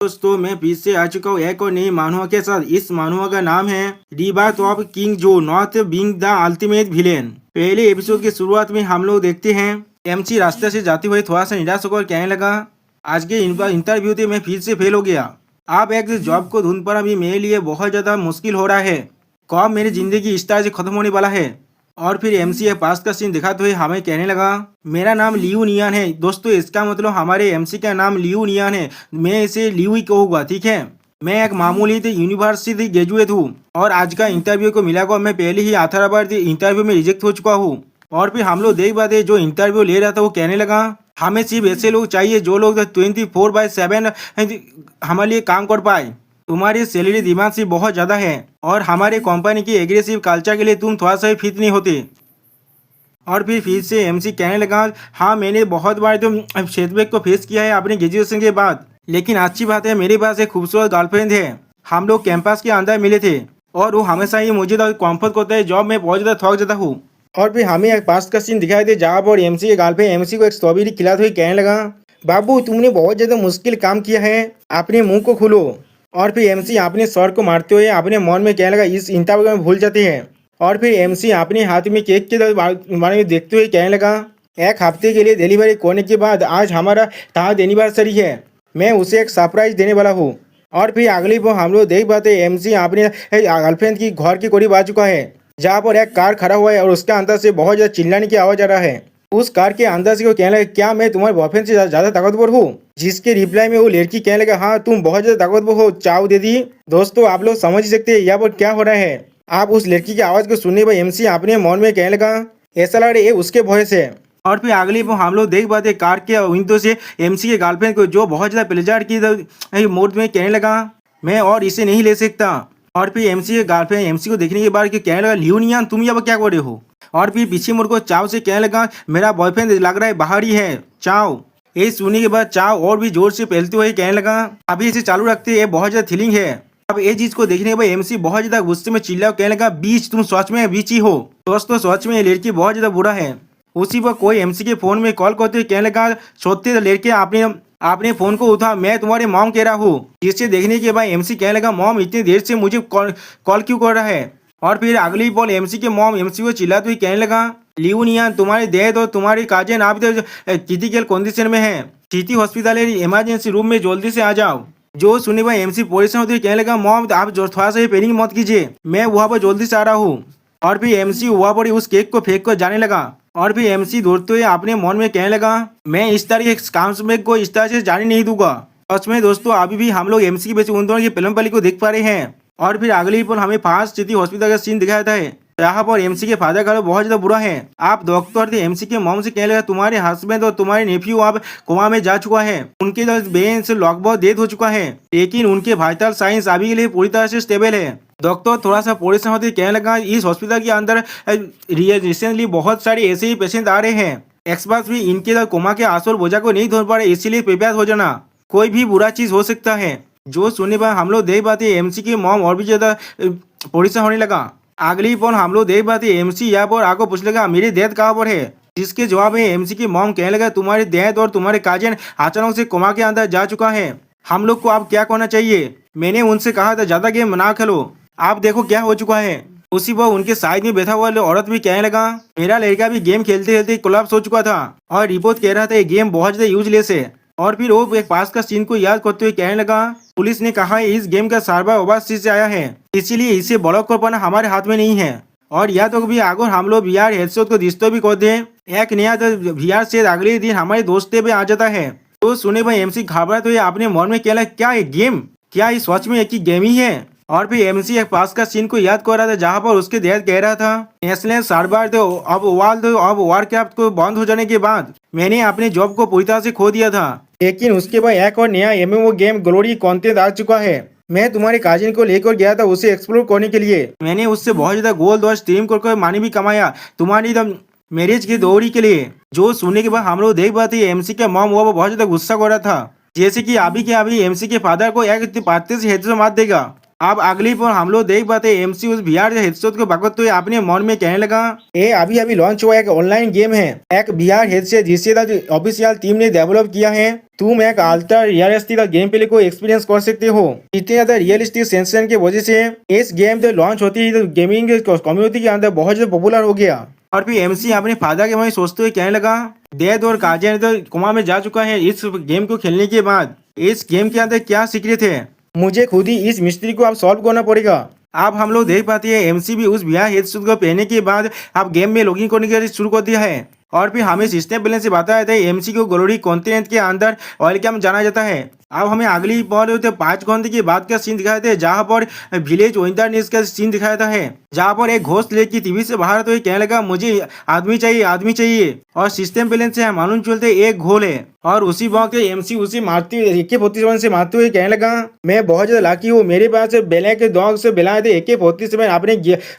दोस्तों मैं फिर से आ चुका हूँ एक और नई मानवा के साथ। इस मानवा का नाम है रिबर्थ ऑफ किंग जो not being the ultimate villain. पहले एपिसोड की शुरुआत में हम लोग देखते हैं एमसी रास्ते से जाते हुए थोड़ा सा निराश होकर कहने लगा, आज के इंटरव्यू में मैं फिर से फेल हो गया। अब एक जॉब को ढूंढ पर अभी मेरे लिए बहुत ज्यादा मुश्किल हो रहा है। कब मेरी जिंदगी इस तरह से खत्म होने वाला है। और फिर एमसी के पास का सीन दिखाते हुए हमें कहने लगा, मेरा नाम लियू नियान है। दोस्तों इसका मतलब हमारे एमसी का नाम लियू नियान है। मैं इसे लियू ही कहूँगा, ठीक है। मैं एक मामूली यूनिवर्सिटी ग्रेजुएट हूँ और आज का इंटरव्यू को मिलाकर मैं पहले ही 18 बार इंटरव्यू में रिजेक्ट हो चुका हूँ। और फिर हम लोग देख पाते जो इंटरव्यू ले रहा था वो कहने लगा, हमें सिर्फ ऐसे लोग चाहिए जो लोग 24/7 हमारे लिए काम कर पाए। तुम्हारी सैलरी डिमांड से बहुत ज़्यादा है और हमारे कंपनी की एग्रेसिव कल्चर के लिए तुम थोड़ा सा भी फिट नहीं होते। और फिर से एमसी कहने लगा, हाँ मैंने बहुत बार तो सेटबैक को फेस किया है अपने ग्रेजुएशन के बाद, लेकिन अच्छी बात है मेरे पास एक खूबसूरत गर्लफ्रेंड है। हम लोग कैंपस के अंदर मिले थे और वो हमेशा ही मुझे कॉम्फर्ट करता है। जॉब में बहुत ज़्यादा थक जाता हूँ। और फिर हमें एक पास का सीन दिखाई दे जहाँ पर एमसी के गर्लफ्रेंड एमसी को एक स्ट्रॉबेरी खिलाते हुए कहने लगा, बाबू तुमने बहुत ज़्यादा मुश्किल काम किया है, अपने मुंह को खोलो। और फिर एमसी अपने सर को मारते हुए अपने मन में कहने लगा, इस इंटरव्यू में भूल जाते हैं। और फिर एमसी अपने हाथ में केक के बारे में देखते हुए कहने लगा, एक हफ्ते के लिए डिलीवरी करने के बाद आज हमारा थर्ड एनिवर्सरी है, मैं उसे एक सरप्राइज देने वाला हूँ। और फिर अगली वो हम लोग देख पाते एमसी अपने गर्लफ्रेंड की घर के करीब आ चुका है जहाँ पर एक कार खड़ा हुआ है और उसके अंदर से बहुत ज़्यादा चिल्लाने की आवाज़ आ रहा है। उस कार के अंदर से वो कहने लगा, क्या मैं तुम्हारे बॉयफ्रेंड से ज़्यादा ताकतवर हूँ। जिसके रिप्लाई में वो लड़की कहने लगा, हाँ तुम बहुत ज़्यादा ताकतवर हो, चाव दे दी। दोस्तों आप लोग समझ सकते हैं यहाँ पर क्या हो रहा है। आप उस लड़की की आवाज़ को सुनने पर एमसी अपने मन में कहने लगा, ऐसा लग रहा है ये उसके वॉइस है। और फिर अगली वो हम लोग देख पाते कार के विंडो से एमसी के गर्लफ्रेंड को जो बहुत ज़्यादा प्लेजर की मोड में कहने लगा, मैं और इसे नहीं ले सकता। और फिर एमसी के गर्लफ्रेंड एमसी को देखने के बाद कहने लगा, लियू नियान तुम यहाँ पर क्या कर रहे हो। और फिर पीछे मुड़ को चाव से कहने लगा, मेरा बॉयफ्रेंड लग रहा है बाहर ही है, चाव। ये सुनने के बाद चाव और भी जोर से पहलते हुए कहने लगा, अभी इसे चालू रखते हैं, बहुत ज़्यादा थ्रिलिंग है। अब ये चीज को देखने के बाद एमसी बहुत ज्यादा गुस्से में चिल्ला कहने लगा, बीच तुम सच में बीच ही हो। दोस्तों सच में ये लड़की बहुत ज्यादा बुरा है। उसी पर कोई एमसी के फोन में कॉल करते हुए कहने लगा, सोते लड़के आपने फोन को उठा, मैं तुम्हारे मॉम कह रहा हूँ। जिससे देखने के बाद एमसी कहने लगा, मॉम इतनी देर से मुझे कॉल क्यों कर रहा है। और फिर अगली पल एमसी के मॉम एमसी को चिल्लाते हुए कहने लगा, लियू नियान तुम्हारे देह और तुम्हारी काजन आप क्रिटिकल कंडीशन में है, सिटी हॉस्पिटल इमरजेंसी रूम में जल्दी से आ जाओ। जो सुनने पर एमसी परेशान होते कहने लगा, मॉम आप थोड़ा सा पैनिक मत कीजिए, मैं वहाँ पर जल्दी से आ रहा हूँ। और फिर एमसी वहाँ पर उस केक को फेंक कर जाने लगा। और फिर एमसी दौड़ते हुए अपने मन में कहने लगा, मैं इस तरह के काम को इस तरह से जाने नहीं दूंगा। सच में दोस्तों अभी भी हम लोग एमसी के बेच उन दोनों की फिल्म पली को देख पा रहे हैं। और फिर अगली पर हमें फास्ट सिटी हॉस्पिटल का सीन दिखाया था यहाँ पर एमसी के फादर का बहुत ज्यादा बुरा है। आप डॉक्टर थे एमसी के मॉम से कहने लगा, तुम्हारे हस्बैंड और तुम्हारे नेफ्यू आप कोमा में जा चुका है, उनके ब्रेन से लगभग डेथ हो चुका है, लेकिन उनके वाइटल साइंस अभी के लिए पूरी तरह से स्टेबल है। डॉक्टर थोड़ा सा परेशान होते कहने लगा, इस हॉस्पिटल के अंदर रिसेंटली बहुत सारे ऐसे ही पेशेंट आ रहे हैं, एक्सपर्ट भी इनके कोमा के आसुर बोझा को नहीं धो पा रहे, इसीलिए प्रिपेयर हो जाना, कोई भी बुरा चीज हो सकता है। जो सुनने पर हम लोग देख पाते एमसी के मॉम और भी ज्यादा परेशान होने लगा। अगली पल हम लोग देख पाते एमसी यहाँ पर आकर पूछ लगा, मेरी डेथ कहाँ पर है। जिसके जवाब में एमसी की मॉम कहने लगा, तुम्हारी डेथ और तुम्हारे काजन अचानक से कोमा के अंदर जा चुका है, हम लोग को आप क्या करना चाहिए। मैंने उनसे कहा था ज्यादा गेम ना खेलो, आप देखो क्या हो चुका है। उसी पर उनके साइड में बैठा हुआ औरत भी कहने लगा, मेरा लड़का भी गेम खेलते खेलते कोलैप्स हो चुका था और रिपोर्ट कह रहा था ये गेम बहुत ज्यादा यूजलेस है। और फिर वो एक पास का सीन को याद करते हुए कहने लगा, पुलिस ने कहा है इस गेम का सर्वर ओवरसीज से आया है, इसीलिए इसे ब्लॉक कर पाना हमारे हाथ में नहीं है। और या तो भी अगर हम लोग VR हेडसेट को डिस्टर्ब भी कर दें, एक नया VR सेट अगले दिन हमारे दोस्ते पे आ जाता है। तो सुने भाई एमसी घबराते हुए अपने मन में कहला, क्या ये गेम, क्या ये सच में एक ही गेम ही है। और फिर एमसी एक पास का सीन को याद कर रहा था जहाँ पर उसके डैड कह रहा था, नेशनल सर्वर तो अब वारक्राफ्ट को बंद हो जाने के बाद मैंने अपने जॉब को पूरी तरह से खो दिया था, लेकिन उसके बाद एक और नया MMO गेम ग्लोरी कंटेंट आ चुका है। मैं तुम्हारे काजिन को लेकर गया था उसे एक्सप्लोर करने के लिए, मैंने उससे बहुत ज्यादा गोल्ड और स्ट्रीम कर मनी भी कमाया तुम्हारी मैरिज की दौरी के लिए। जो सुनने के बाद हम लोग देख पाते एमसी का मॉम वो बहुत ज्यादा गुस्सा कर रहा था, जैसे कि अभी के अभी एमसी के फादर को एक पत्ते से हेड से मार देगा। अब अगली पर हम लोग देख पाते एमसी उस VR हेडसेट को पकड़ते हुए अपने मन में कहने लगा, ये अभी अभी लॉन्च हुआ एक ऑनलाइन गेम है, एक VR हेडसेट जिसे ऑफिशियल टीम ने डेवलप किया है। तुम एक अल्ट्रा रियलिस्टिक गेम प्ले को एक्सपीरियंस कर सकते हो। इतने ज्यादा रियलिस्टिक सेंसेशन की वजह से इस गेम जब लॉन्च होती है तो गेमिंग कम्युनिटी के अंदर बहुत ज्यादा पॉपुलर हो गया। और फिर एमसी अपने फादर के बारे में सोचते हुए कहने लगा, डैड और काजिया तो कोमा में जा चुका है इस गेम को खेलने के बाद। इस गेम के अंदर क्या सीक्रेट है, मुझे खुद ही इस मिस्ट्री को अब सॉल्व करना पड़ेगा। अब हम लोग देख पाते हैं एमसी भी उस VR हेडसेट को पहनने के बाद अब गेम में लॉगिन करने के लिए शुरू कर दिया है। और फिर हमें सिस्टम बैलेंस से बताया था एमसी को ग्लोरी कॉन्टिनेंट के अंदर वेलकम जाना जाता है। अब हमें अगली बार 5 घंटे के बाद का सीन दिखाया था जहाँ पर विलेज विंटरनेस का सीन दिखाया है, जहाँ पर एक घोस्ट लेके टीवी से बाहर तो ये कहने लगा मुझे आदमी चाहिए और सिस्टम बैलेंस से मालूम चलते एक घोल है। और उसी वक्त एमसी उसी मारते हुए AK-47 से मारते हुए कहने लगा, मैं बहुत ज्यादा लाकी हूँ, मेरे पास ब्लैक डॉग से बिलाए थे AK-47 अपने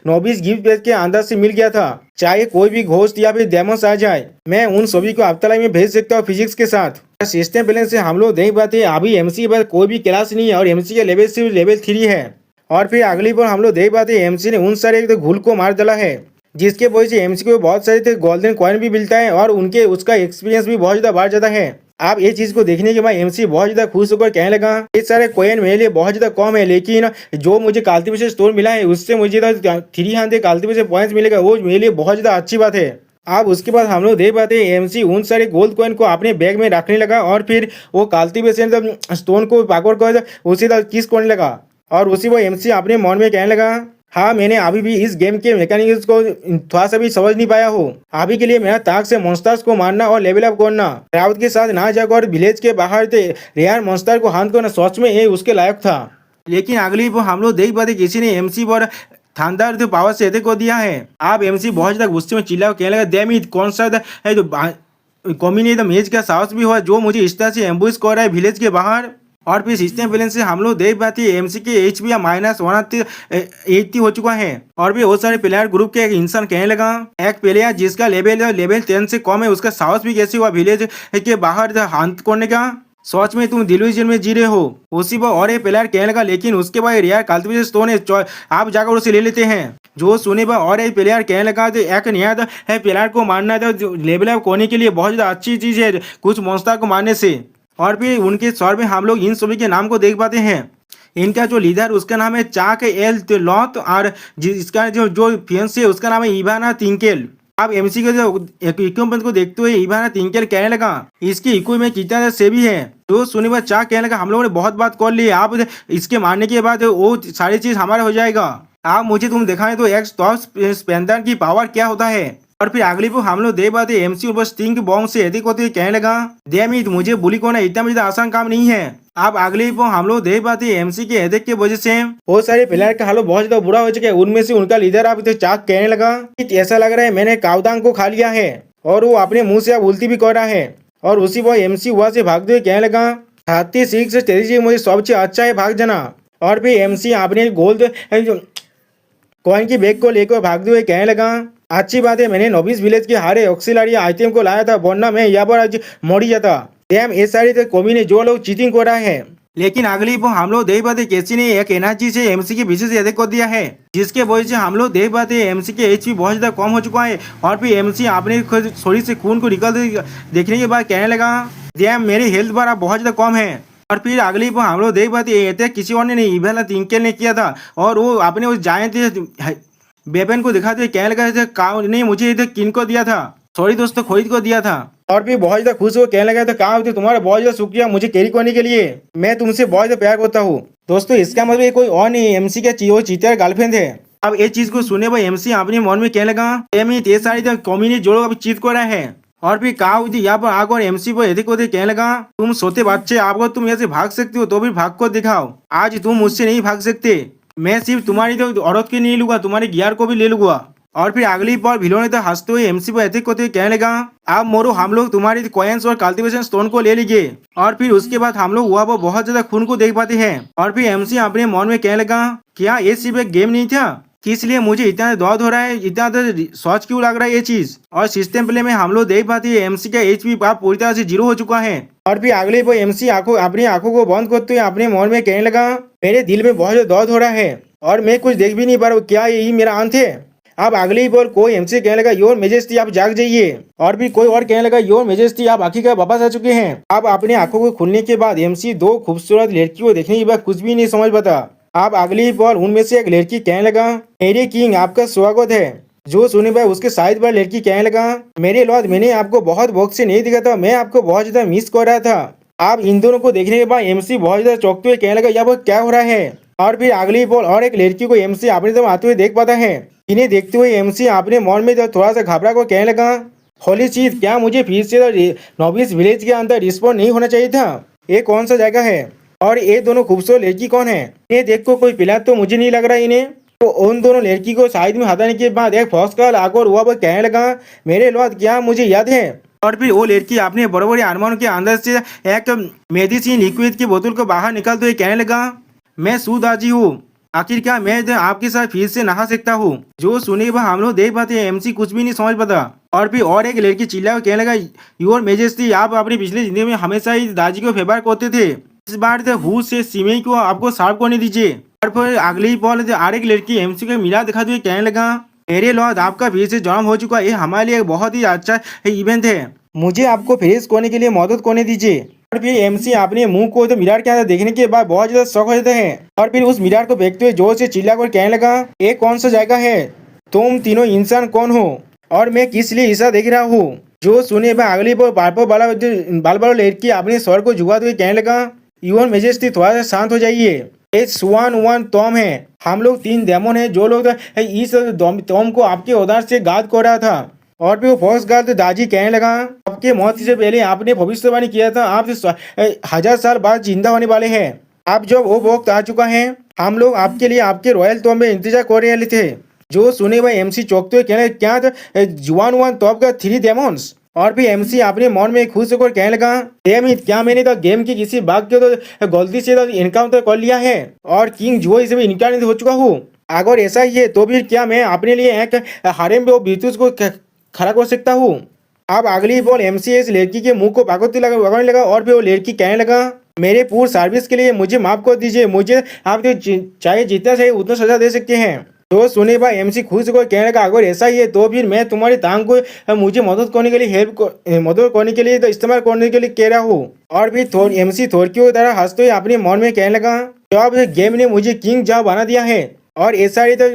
नोबिस गिफ्ट पेज के अंदर से मिल गया था। चाहे कोई भी घोस्ट या फिर डेमोस आ जाए, मैं उन सभी को अफ्तालाई में भेज सकता हूँ फिजिक्स के साथ। सिस्टम बैलेंस से हम लोग देख पाते हैं अभी एमसी के पास कोई भी क्लास नहीं है और एमसी का लेवल सिर्फ लेवल 3 है। और फिर अगली बार हम लोग देख पाते हैं एमसी ने उन सारे घुल को मार डाला है, जिसके वजह से एमसी को बहुत सारे गोल्डन कॉइन भी मिलता है और उनके उसका एक्सपीरियंस भी बहुत ज्यादा बढ़ जाता है। आप ये चीज को देखने के बाद एमसी बहुत ज्यादा खुश होकर कहने लगा, ये सारे कॉइन मेरे लिए बहुत ज्यादा कम है, लेकिन जो मुझे कल्टीवेशन स्टोर मिला है उससे मुझे 300 कल्टीवेशन पॉइंट्स मिलेगा, वो मेरे लिए बहुत ज्यादा अच्छी बात है। अब उसके बाद हम लोग देख पाते हैं एमसी उन सारे गोल्ड कॉइन को अपने बैग में रखने लगा और फिर वो कल्टीवेशन स्टोन को पकड़ कर उसी तरह किस करने लगा। और उसी वो एमसी अपने मन में कहने लगा, हाँ मैंने अभी भी इस गेम के मैकेनिक्स को थोड़ा सा भी समझ नहीं पाया हूँ। अभी के लिए मेरा टास्क है मॉन्स्टर्स को मारना और लेवल अप करना। राउत के साथ ना जाकर विलेज के बाहर रेयर मॉन्स्टर को हाथ करना सच में ये उसके लायक था। लेकिन अगली वो हम लोग देख पाते किसी ने एमसी पर थानदार तो पावर से को दिया है। आप एमसी बहुत ज्यादा गुस्से में चिल्ला कहने लगा, डैम इट कौन सा है तो कॉम्बिनेट मेज का साहस भी हुआ जो मुझे इस तरह से एम्बुश कर रहा है विलेज के बाहर। और फिर सिस्टम बैलेंस से हम लोग देख पाते हैं एमसी के HP -180 हो चुका है। और भी बहुत सारे प्लेयर ग्रुप के एक इंसान कहने लगा, एक प्लेयर जिसका लेवल 10 से कम है उसका साहस भी कैसे हुआ विलेज के बाहर हाथ करने का। सोच में तुम डिल्यूजन में जी रहे हो। उसी पर और एक प्लेयर कहने लगा, लेकिन उसके बाद रेयर कल्टीवेशन स्टोन है, आप जाकर उसे ले लेते हैं। जो सुने पर और एक प्लेयर कहने लगा तो एक नया है प्लेयर को मारना था लेवल अप करने के लिए बहुत ज्यादा अच्छी चीज है कुछ मॉन्स्टर को मारने से। और फिर उनके स्वर में हम लोग इन सभी के नाम को देख पाते हैं। इनका जो लीडर उसका नाम है चाक एल लॉथ और इसका जो फियंस है उसका नाम है इवाना तिंकेल। अब एमसी के जो इक्विपमेंट को देखते हुए इवाना तिंकेल कहने लगा, इसकी इक्विपमेंट कितना सेवी है। जो सुने पर चाक कहने लगा, हम लोगों ने बहुत बात कर ली, आप इसके मारने के बाद वो सारी चीज हमारा हो जाएगा। आप मुझे तुम दिखाएं तो एक टॉप स्पेंडर की पावर क्या होता है। और फिर अगली को हम लोग देख पाते एमसी ऊपर स्टिंग बॉम्ब से एडिक होते कहने लगा, डैम इट मुझे बुली करना इतना मुझे आसान काम नहीं है। अब अगली को हम लोग देख पाते एमसी के एडिक की वजह से बहुत सारे प्लेयर का हालत बहुत ज्यादा बुरा हो चुका है। उनमें से उनका लीडर अब चाक कहने लगा, ऐसा लग रहा है मैंने काउदांग को खा लिया है और वो अपने मुंह से अब उल्टी भी कर रहा है। और उसी वो एमसी वहां से भागते हुए कहने लगा, 36 स्ट्रेटेजी मुझे सबसे अच्छा है, भाग जाना। और फिर एमसी अपने गोल्ड कॉइन की बैग को लेकर भागते हुए कहने लगा, अच्छी बात है मैंने नोबिस विलेज के हारे ऑक्सिलरी आइटम को लाया था, वरना मैं यहाँ पर आज मरी जाता। डैम ये सारी कॉमी ने जो लोग चीटिंग कर रहा है। लेकिन अगली वो हम लोग देख पाते कैसी ने एक एनर्जी से एमसी के पीछे से अटैक कर दिया है, जिसके वजह से हम लोग देख पाते एमसी के HP बहुत ज्यादा कम हो चुका है। और फिर एमसी अपने शरीर से खून को निकलते देखने के बाद कहने लगा, डैम मेरी हेल्थ बार अब बहुत ज्यादा कम है। और फिर अगली वो हम लोग देख पाते अटैक किसी और ने नहीं, इवाना तिंकेल ने किया था। और वो अपने उस जायंट वेपन को दिखाते हुए कहने लगा, काउ ने मुझे इधर किन को दिया था, सॉरी दोस्तों खरीद को दिया था। और फिर बहुत ज्यादा खुश हो कहने लगा था, काउ तुम्हारा बहुत ज्यादा शुक्रिया मुझे कैरी करने के लिए, मैं तुमसे बहुत ज्यादा प्यार करता हूँ। दोस्तों इसका मतलब कोई और नहीं, एमसी का चीटर गर्लफ्रेंड है। अब ये चीज को सुने पर एमसी अपने मन में कहने लगा, ये सारी कॉम्युनिटी जोड़ो अभी चीत कर रहा है। और फिर काउ यहाँ पर आकर एमसी को एदिक होते कहने लगा, तुम सोते बच्चे, आपको तुम यहाँ से भाग सकते हो तो भी भाग कर दिखाओ, आज तुम मुझसे नहीं भाग सकते, मैं सिर्फ तुम्हारी तो औरत की नहीं लूंगा, तुम्हारे गियार को भी ले लूंगा। और फिर अगली बार विलो ने तो हंसते हुए एमसी पर अटैक करते कहने लगा, आप मोरो हम लोग तुम्हारी कॉइन्स और कल्टीवेशन स्टोन को ले लीजिए। और फिर उसके बाद हम लोग वहाँ पर बहुत ज्यादा खून को देख पाते हैं। और फिर एमसी अपने मन में कहने लगा, क्या ये सिर्फ एक गेम नहीं था, किस लिए मुझे इतना दर्द हो रहा है, इतना सोच क्यों लग रहा है ये चीज। और सिस्टम प्ले में हम लोग देख पाते हैं एमसी का एचपी पाप पूरी तरह से 0 हो चुका है। और फिर अगले वो एमसी अपनी आंखों को बंद करते हुए अपने मन में कहने लगा, मेरे दिल में बहुत ज्यादा दर्द हो रहा है और मैं कुछ देख भी नहीं पा रहा हूँ, क्या यही मेरा अंत है। अब अगले ही बोल कोई एमसी कहने लगा, योर मेजेस्टी आप जाग जाइए। और भी कोई और कहने लगा, योर मेजेस्टी आप आखिरकार वापस आ चुके हैं। अब अपने आंखों को खुलने के बाद एमसी दो खूबसूरत लड़कियों को देखने के बाद कुछ भी नहीं समझ पाता। अब अगली ही बोल उनमें से एक लड़की कहने लगा, मेरे किंग आपका स्वागत है। जो सुने भाई उसके साइड पर लड़की कहने लगा, मेरे लॉर्ड मैंने आपको बहुत वक्त से नहीं दिखा था, मैं आपको बहुत ज्यादा मिस कर रहा था। आप इन दोनों को देखने के बाद एमसी बहुत ज्यादा चौंकते हुए कहने लगा, यह वो क्या हो रहा है। और फिर अगली बोल और एक लड़की को एमसी अपनी तरफ आते हुए देख पाता है। इन्हें देखते हुए एमसी अपने मन में जो थोड़ा सा घबरा को कहने लगा, होली चीज क्या मुझे फिर से नॉबिस विलेज के अंदर रिस्पॉन्ड नहीं होना चाहिए था। ये कौन सा जगह है और ये दोनों खूबसूरत लड़की कौन है। इन्हें देख को कोई पिला तो मुझे नहीं लग रहा इन्हें। तो उन दोनों लड़की को साइड में हटाने के बाद एक फौज का आकर हुआ वो कहने लगा, मेरे लॉर्ड क्या मुझे याद है। और फिर वो लड़की अपने बड़े बड़े अरमानों के अंदर से एक मेडिसिन लिक्विड की बोतल को बाहर निकालते हुए कहने लगा, मैं सूदाजी हूँ, आखिरकार मैं आपके साथ फिर से नहा सकता हूँ। जो सुने वह हम लोग देख पाते हैं एमसी कुछ भी नहीं समझ पाता। और फिर और एक लड़की चिल्ला कहने लगा, योर मेजेस्टी आप अपनी पिछली जिंदगी में हमेशा ही दाजी को फेवर करते थे, इस बार हु से सिमई को आपको साफ करने दीजिए। और फिर अगली ही पल और एक लड़की एमसी को मिला दिखाते हुए कहने लगा, मेरे लॉर्ड आपका फिर से जन्म हो चुका है, ये हमारे लिए बहुत ही अच्छा इवेंट है, मुझे आपको फ्रेश करने के लिए मदद करने दीजिए। और फिर एमसी अपने मुंह को तो मिरर के अंदर देखने के बाद बहुत ज्यादा शौक हो जाता है। और फिर उस मिरर को देखते हुए जोर से चिल्ला कर कहने लगा, ये कौन सा जगह है, तुम तीनों इंसान कौन हो और मैं किस लिए ऐसा देख रहा हूँ। जो सुने वह अगली बाल बाल लड़की अपने स्वर को झुकाते हुए कहने लगा, योर मेजेस्टी थोड़ा सा शांत हो जाइए, ये सुवान टॉम है, हम लोग 3 डेमन है जो लोग इस टॉम को आपके उदार से गाद कर रहा था। और फिर वो फौज गार्ड दाजी कहने लगा, आपके मौत से पहले आपने भविष्यवाणी किया था, आप 1000 साल बाद जिंदा होने वाले हैं। अब जब वो वक्त आ चुका है, हम लोग आपके लिए आपके रॉयल टॉम में इंतजार कर रहे थे। जो सुने वह एमसी चौंकते हुए कहने क्या था, जुआन टॉप का 3 डेमोन्स। और फिर एमसी अपने मन में खुश होकर कहने लगा, क्या मैंने तो गेम के किसी बाग के तो गलती से तो इनकाउंटर कर लिया है और किंग जुओ इसे भी इनकाउंट हो चुका हूँ। अगर ऐसा ही है तो फिर क्या मैं अपने लिए एक हारेम में वो बीतूस को खड़ा कर सकता हूँ। अब अगली बॉल एमसी इस लड़की के मुंह को पागोती लगाने लगा। और फिर वो लड़की कहने लगा, मेरे पूर्ण सर्विस के लिए मुझे माफ कर दीजिए, मुझे आप तो चाहे जितना चाहिए उतना सजा दे सकते हैं। तो सुने भाई एमसी खुश होकर कहने लगा, अगर ऐसा ही है तो फिर मैं तुम्हारी टांग को मुझे मदद करने के लिए मदद करने के लिए तो इस्तेमाल करने के लिए कह रहा हूँ। और फिर एमसी थोड़कियों की तरह हंसते हुए अपने मन में कहने लगा, जब गेम ने मुझे किंग जाओ बना दिया है और ऐसा ही तो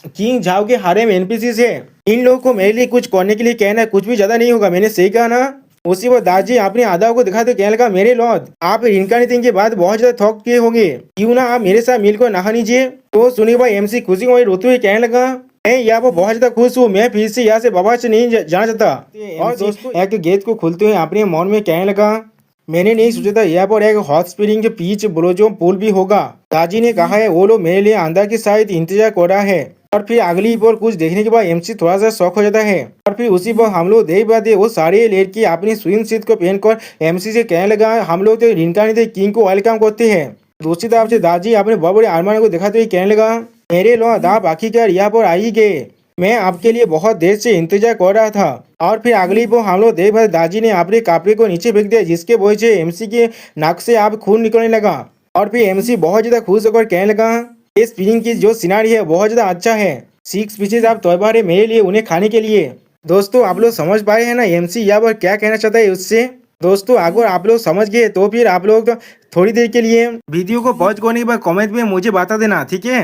किंग जाओ के हारे में एनपीसी है, इन लोगों को मेरे लिए कुछ करने के लिए कहना कुछ भी ज्यादा नहीं होगा, मैंने सही कहा ना। उसी पर दाजी अपने आदाओं को दिखाते कहने लगा, मेरे लॉर्ड आप इनकार्नेटिंग के बाद बहुत ज्यादा थक के होंगे, क्यों ना आप मेरे साथ मिलकर नहा लीजिए। तो सुनी भाई एमसी खुशी को रोते हुए कहने लगा, मैं यहाँ पर बहुत ज्यादा खुश हूँ, मैं फिर से यहाँ से बाबा से नहीं जाना चाहता। और दोस्तों एक गेट को खुलते हुए अपने मन में कहने लगा, मैंने नहीं सोचा था यहाँ पर एक हॉट स्प्रिंग के बीच ब्लोजोम पूल भी होगा। दाजी ने कहा है वो लोग मेरे लिए अंदर की साइड इंतजार कर रहा है। और फिर अगली बार कुछ देखने के बाद एमसी थोड़ा सा शौक हो जाता है। और फिर उसी पर हम लोग देख पाते वो सारे लड़की अपनी स्विम सूट को पहनकर एमसी से कहने लगा, हम लोग तो रिनकार्नेटेड किंग को वेलकम करते हैं। दूसरी तरफ से दाजी अपने बड़े बड़े अरमान को दिखाते हुए कहने लगा, मेरे लॉर्ड आप आखिरकार यहाँ पर आ ही गए, मैं आपके लिए बहुत देर से इंतजार कर रहा था। और फिर अगली बार हम लोग देख पाते दाजी ने अपने कपड़े को नीचे फेंक दिया, जिसके वजह से एमसी के नाक से आप खून निकलने लगा। और फिर एमसी बहुत ज्यादा खुश होकर कहने लगा, इस स्पिनिंग की जो सिनारी है बहुत ज्यादा अच्छा है, 6 पीसेज आप तैयार है मेरे लिए उन्हें खाने के लिए। दोस्तों आप लोग समझ पाए हैं ना एमसी यहाँ पर क्या कहना चाहता है उससे। दोस्तों अगर आप लोग समझ गए तो फिर आप लोग तो थोड़ी देर के लिए वीडियो को पॉज करने के बाद कमेंट में मुझे बता देना, ठीक है।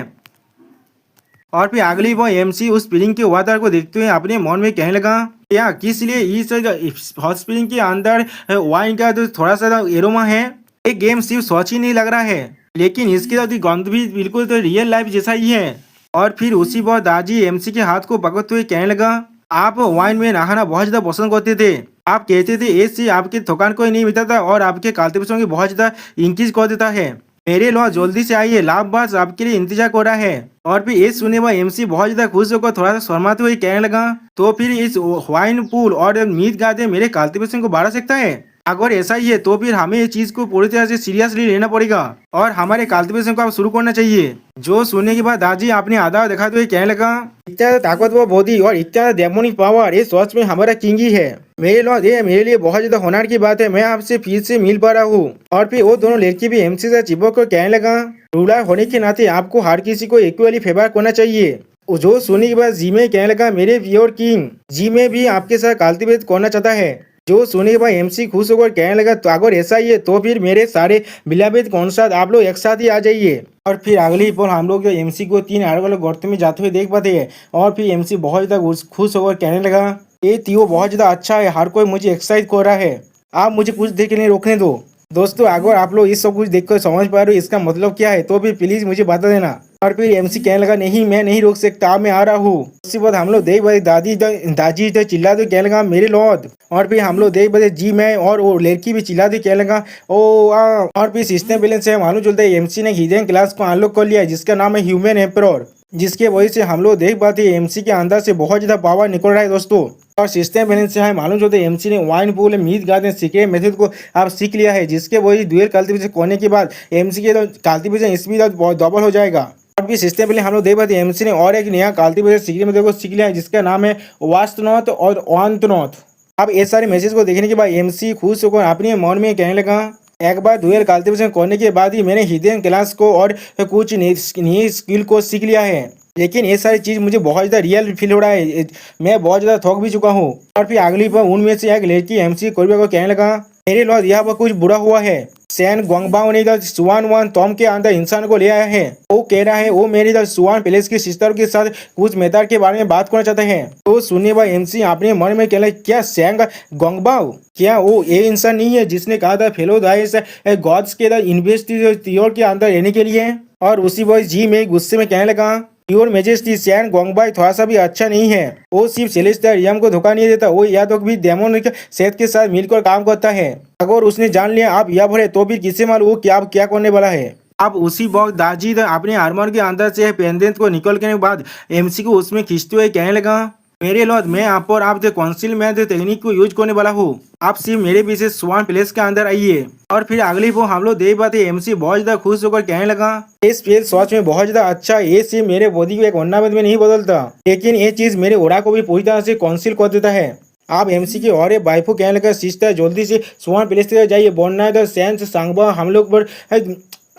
और फिर अगली बार एमसी उस स्प्रिंग के वाटर को देखते हुए अपने मन में कहने लगा, क्या किस लिए इस हॉट स्प्रिंग के अंदर वाइन का तो थोड़ा सा एरोमा है, एक गेम सिर्फ सोच ही नहीं लग रहा है, लेकिन इसकी तो गंध भी बिल्कुल तो रियल लाइफ जैसा ही है। और फिर उसी बार दाजी एमसी के हाथ को पकड़ते हुए कहने लगा, आप वाइन में नहाना बहुत ज्यादा पसंद करते थे, आप कहते थे इससे आपके थकान को ही नहीं मिटाता और आपके काल्तिवेशन की बहुत ज्यादा इंक्रीज कर देता है। मेरे लॉ जल्दी से आइए, लाभ बस आपके लिए इंतजार कर रहा है। और फिर ये सुने हुआ एमसी बहुत ज्यादा खुश होकर थोड़ा सा शर्माते हुए कहने लगा, तो फिर इस वाइन पूल और मीट गार्डन मेरे काल्तिवेशन को बढ़ा सकता है। अगर ऐसा ही है तो फिर हमें ये चीज को पूरी तरह से सीरियसली लेना पड़ेगा और हमारे कल्टीवेशन को अब शुरू करना चाहिए। जो सुनने के बाद दादी अपने आधा दिखाते हुए कहने लगा, इतना ताकतवर बॉडी और इतना डेमोनिक पावर ये सच में हमारा किंग ही है। मेरे लॉर्ड ये मेरे लिए बहुत ज्यादा होनर की बात है, मैं आपसे फिर से मिल पा रहा हूँ। और फिर वो दोनों लड़की भी एमसी से चिपक कर कहने लगा, रूलर होने के नाते आपको हर किसी को इक्वली फेवर करना चाहिए। जो सुनने के बाद जी में कहने लगा, मेरे प्योर किंग जी में भी आपके साथ कल्टीवेट करना चाहता है। जो सुनने के बाद एमसी खुश होकर कहने लगा, तो अगर ऐसा ही है तो फिर मेरे सारे बिलावेद कॉन्सर्ट आप लोग एक साथ ही आ जाइए। और फिर अगले ही पल हम लोग एमसी को 3 अलग अलग गर्त में जाते हुए देख पाते हैं। और फिर एमसी बहुत ज्यादा खुश होकर कहने लगा, ये तीओ बहुत ज्यादा अच्छा है, हर कोई मुझे एक्साइट कर रहा है, आप मुझे कुछ देर के लिए रोकने दो। दोस्तों अगर आप लोग इस सब कुछ देखकर समझ पा रहे हो इसका मतलब क्या है तो फिर प्लीज मुझे बता देना। और फिर एमसी कहने लगा, नहीं मैं नहीं रोक सकता, मैं आ रहा हूँ। उसके बाद हम लोग देख पाते दादी तो चिल्ला दे कहने लगा, मेरे लॉर्ड। और फिर हम लोग देख पाते जी मैं और वो लड़की भी चिल्ला दे कहने लगा, ओ आ। और फिर सिस्टम बैलेंस से मालूम चलता है एमसी ने हिडन क्लास को अनलॉक कर लिया जिसका नाम है ह्यूमन एम्परर, जिसके वजह से हम लोग देख पाते हैं एमसी के अंदर से बहुत ज्यादा पावर निकल रहा है दोस्तों। और सिस्टम बैलेंस से हमें मालूम चलता है एमसी ने wine pool meat garden secret method को आप सीख लिया है, जिसके वही डुअल कल्टीवेशन करने के बाद एमसी के कल्टीवेशन स्पीड डबल हो जाएगा। और भी सिस्टम पहले हम लोग देख पाते हैं एमसी ने और एक नया कल्टीवेशन सीक्रेट मेथड को सीख लिया है जिसका नाम है वास्तनौत और ओंतनौत। अब ये सारे मैसेज को देखने के बाद एमसी खुश होकर अपने मन में कहने लगा, एक बार डुअल कल्टीवेशन करने के बाद ही मैंने हिडन क्लास को और कुछ नई स्किल को सीख लिया है, लेकिन ये सारी चीज मुझे बहुत ज्यादा रियल फील हो रहा है, मैं बहुत ज्यादा थक भी चुका हूँ। और फिर अगली बार उनमें से एक लड़की एमसी कोरिया को कहने लगा, मेरे लॉर्ड यहाँ पर कुछ बुरा हुआ है, सैन गोंगबाओ ने इधर सुवान वन तोम के अंदर इंसान को ले आया है। वो कह रहा है वो मेरे इधर सुवान पैलेस की सिस्टर के साथ कुछ मेथड के बारे में बात करना चाहते हैं। तो सुनने वाला एमसी अपने मन में कहला, क्या सैन गोंगबाओ क्या वो ये इंसान नहीं है जिसने कहा था फेलो दाइस गॉड्स के इन्वेस्टिगेटर के अंदर रहने के लिए। और उसी वक्त जी में गुस्से में कहने लगा, योर मेजेस्टी सैन गोंगबाई थोड़ा सा भी अच्छा नहीं है, वो सिर्फ सेलेस्टियल रियम को धोखा नहीं देता, वो या तो भी डेमोनिक सेट के साथ मिलकर काम करता है। अगर उसने जान लिया आप या भरे तो भी किसे मालूम वो क्या करने वाला है। अब उसी वक्त दाजी अपने आर्मर के अंदर से पेंडेंट को निकलने के बाद एमसी को उसमें खींचते हुए कहने लगा, मेरे लॉर्ड मैं आप और आप कॉन्सिलमेंट टेक्निक को यूज करने वाला हूँ, आप सिर्फ मेरे पीछे स्वान प्लेस के अंदर आइए। और फिर अगली वो हम लोग देख पाते एमसी बहुत ज्यादा खुश होकर कहने लगा, ये स्पेल सच में बहुत ज्यादा अच्छा है, ये सिर्फ मेरे बॉडी को एक ऑर्नामेंट में नहीं बदलता, लेकिन ये चीज मेरे ओरा को भी पूरी तरह से कॉन्सिल कर देता है। आप एमसी के और वाइफ को कहने लगा, सिस्टर जल्दी से स्वान प्लेस तक जाइए, वरना इधर सैंस सांगबा हम लोग पर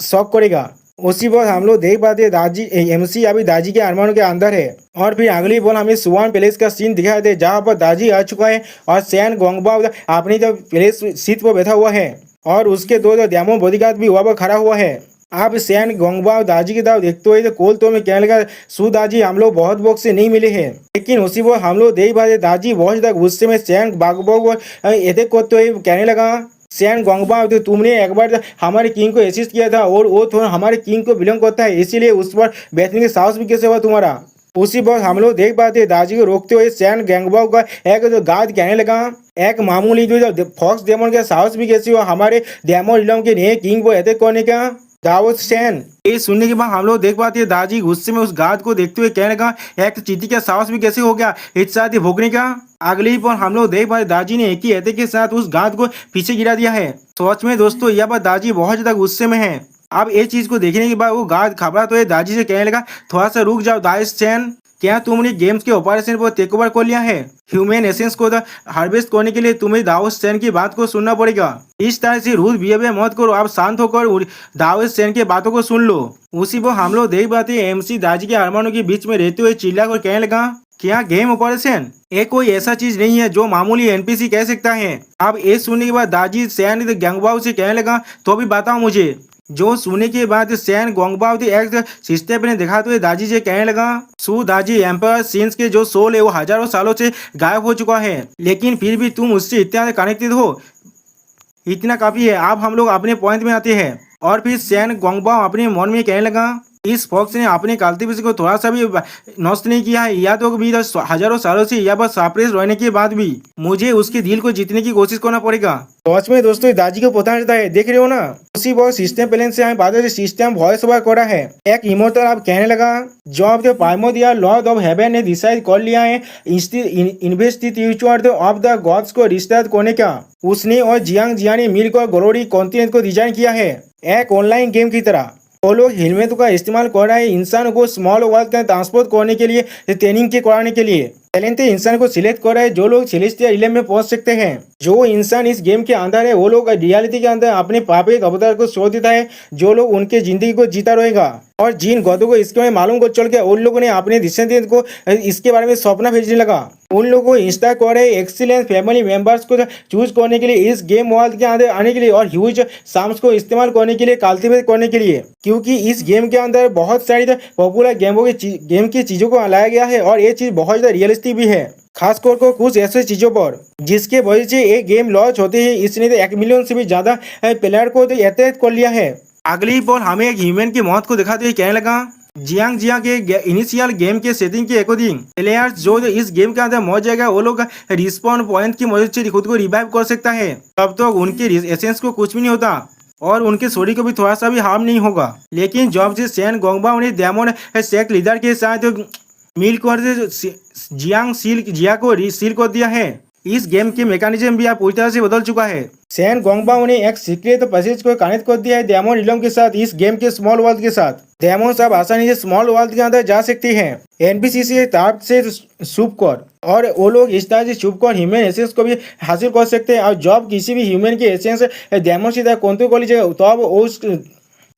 शॉक करेगा। उसी वक्त हम लोग देख पाते दाजी एमसी अभी दाजी के अरमानों के अंदर है। और फिर अगली बॉल हमें सुवान पैलेस का सीन दिखाई दे जहाँ पर दाजी आ चुका है और सैन गोंगबा अपनी जो पैलेस सीट पर बैठा हुआ है और उसके दो डेमो बॉडीगार्ड भी वहाँ पर खड़ा हुआ है। आप सैन गोंगबा दाजी की तरफ देखते हुए तो कोल तो में कहने लगा, सु दाजी हम लोग बहुत वक्त से नहीं मिले हैं, लेकिन उसी वक्त हम लोग देख पाते दाजी बहुत ज्यादा गुस्से में सैन बागबो को ऐसे करते हुए कहने लगा, सैन गोंगबा तो तुमने एक बार हमारे किंग को असिस्ट किया था और वो तो हमारे किंग को बिलोंग करता है, इसीलिए उस पर बैठने के साहस भी कैसे हुआ तुम्हारा। उसी वक्त हम लोग देख पाते दाजी को रोकते हुए सैन गोंगबा का एक जो गार्ड कहने लगा, एक मामूली जो फॉक्स डेमन का साहस भी कैसे हुआ हमारे डेमन इलम के नए किंग को अटैक करने का। दावत सैन ये सुनने के बाद हम लोग देख पाते हैं दाजी गुस्से में उस गार्ड को देखते हुए कहने लगा, एक चीटी का साहस भी कैसे हो गया एक साथ ही भोगने का। अगली पर हम लोग देख पाते दाजी ने एक ही अटैक के साथ उस गार्ड को पीछे गिरा दिया है। सोच में दोस्तों यह बात दाजी बहुत ज्यादा गुस्से में है। अब ये चीज को देखने के बाद वो गार्ड खबरा तो दाजी से कहने लगा, थोड़ा सा रुक जाओ दाइस सैन, क्या तुमने गेम्स के ऑपरेशन को टेक ओवर कर लिया है? ह्यूमन एसेंस को हार्वेस्ट करने के लिए तुम्हें दाऊद सैन की बात को सुनना पड़ेगा। इस तरह से रूल बिहेवियर मत करो, आप शांत होकर दाऊद सैन की बातों को सुन लो। उसी पर हम लोग देख पाते हैं एमसी दाजी के अरमानों के बीच में रहते हुए चिल्ला कर कहने लगा, क्या गेम ऑपरेशन ये कोई ऐसा चीज नहीं है जो मामूली एनपीसी कह सकता है। अब ये सुनने के बाद दाजी सैन गैंगबाओ से कहने लगा, तो भी बताओ मुझे। जो सुनने के बाद सैन गोंगबाओ एक सिस्टर ने दिखाते हुए दाजी से कहने लगा, सु दाजी एम्पायर सिंस के जो सोल है वो हजारों सालों से गायब हो चुका है, लेकिन फिर भी तुम उससे इतना कनेक्टेड हो, इतना काफी है। अब हम लोग अपने पॉइंट में आते हैं। और फिर सैन गोंगबाओ अपने मन में कहने लगा, इस फॉक्स ने अपने कल्टीवेशन को थोड़ा सा भी नष्ट नहीं किया है, या तो भी हजारों सालों से यहाँ पर सरप्राइज रहने के बाद भी मुझे उसके दिल को जीतने की कोशिश करना पड़ेगा। सच में दोस्तों दाजी को पता रहता है, देख रहे हो ना, उसी बहुत सिस्टम प्लान से हमें बात सिस्टम वॉइस ओवर करा है। एक इमोर्टल आप कहने लगा, जो अब जो पाइमो दिया लॉर्ड ऑफ हेवन ने डिसाइड कर लिया है इन्वेस्टिट्यूट ऑफ द गॉड्स को रिस्टार्ट करने का। उसने और जियांग जिया ने मिलकर ग्लोरी कॉन्टिनेंट को डिजाइन किया है एक ऑनलाइन गेम की तरह। वो लोग हेलमेट का इस्तेमाल कर रहा है इंसान को स्मॉल वर्ल्ड का ट्रांसपोर्ट करने के लिए, ट्रेनिंग के कराने के लिए। टैलेंटेड इंसान को सिलेक्ट कर रहा है जो लोग सेलेस्टियल रियल्म में पहुंच सकते हैं। जो इंसान इस गेम के अंदर है वो लोग रियलिटी के अंदर अपने पापिक अवतार को छोड़ देता है, जो लोग उनके जिंदगी को जीता रहेगा। और जिन गधों को इसके में मालूम को चल गया उन लोगों ने अपने डिसेंडेंट को इसके बारे में सपना भेजने लगा। उन लोगों को इंस्टा कर रहे एक्सीलेंट फैमिली मेंबर्स को चूज करने के लिए, इस गेम वर्ल्ड के अंदर आने के लिए और ह्यूज साम्स को इस्तेमाल करने के लिए, कल्टीवेट करने के लिए, क्योंकि इस गेम के अंदर बहुत सारी पॉपुलर गेम की चीजों को लाया गया है और ये चीज बहुत ज्यादा रियलिस्टिक भी है, खासकर को कुछ ऐसे चीजों पर जिसके वजह से एक गेम लॉन्च होते ही इसने तो 1 मिलियन से भी ज्यादा प्लेयर को तो अट्रैक्ट कर लिया है। अगली पल हमें एक ह्यूमन की मौत को दिखाते हुए कहने लगा, जियांग जिया के इनिशियल गेम के सेटिंग के अकॉर्डिंग प्लेयर्स जो इस गेम के अंदर मर जाएगा वो लोग रिस्पॉन पॉइंट की मदद से खुद को रिवाइव कर सकता है। तब तो उनके एसेंस को कुछ भी नहीं होता और उनके शरीर को भी थोड़ा सा भी हार्म नहीं होगा। लेकिन जब से सैन गोंगबा उन्हें डेमन सेक लीडर के साथ मिलकर जियांग जिया को सील कर दिया है, इस गेम के मैकेनिज्म भी आप पूरी तरह से बदल चुका है। सैन गोंगबा ने एक सीक्रेट पैसेज को कनेक्ट कर दिया है डेमन रिलम के साथ, इस गेम के स्मॉल वर्ल्ड के साथ। डेमन सब आसानी से स्मॉल वर्ल्ड के अंदर जा सकते हैं एनपीसी से तरफ से छुप कर, और वो लोग इस तरह से छुप कर ह्यूमन एसेंस को भी हासिल कर सकते हैं। और जब किसी भी ह्यूमन के एसेंस डेमन से कंट्रोल कर लीजिएगा तब उस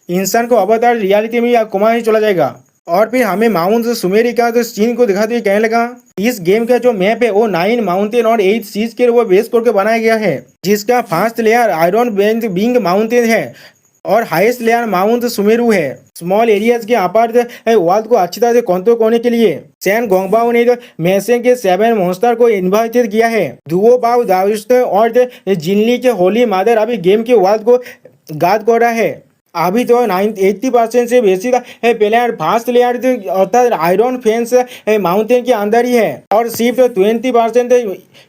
इंसान को अवतार रियलिटी में या कोमा ही चला जाएगा। और फिर हमें माउंट सुमेरी का जो सीन को दिखाते हुए कहने लगा, इस गेम का जो मैप है वो 9 माउंटेन और 8 सीज के वो बेस करके बनाया गया है, जिसका first layer iron being mountain है और हाईएस्ट लेयर माउंट सुमेरु है। स्मॉल एरियाज के अपार्ट वर्ल्ड को अच्छी तरह से कंट्रोल करने के लिए सैन गोंगबाओ ने मैसे के 7 मॉन्स्टर को इन्वाइटेड किया है। धुओ बाओ दाविस्ट और जिनली के होली मादर अभी गेम के वर्ल्ड को गार्ड कर रहा है। अभी तो 80% से बेसी प्लेयर फर्स्ट लेयर अर्थात आयरन फेंस माउंटेन के अंदर ही है और सिर्फ 20%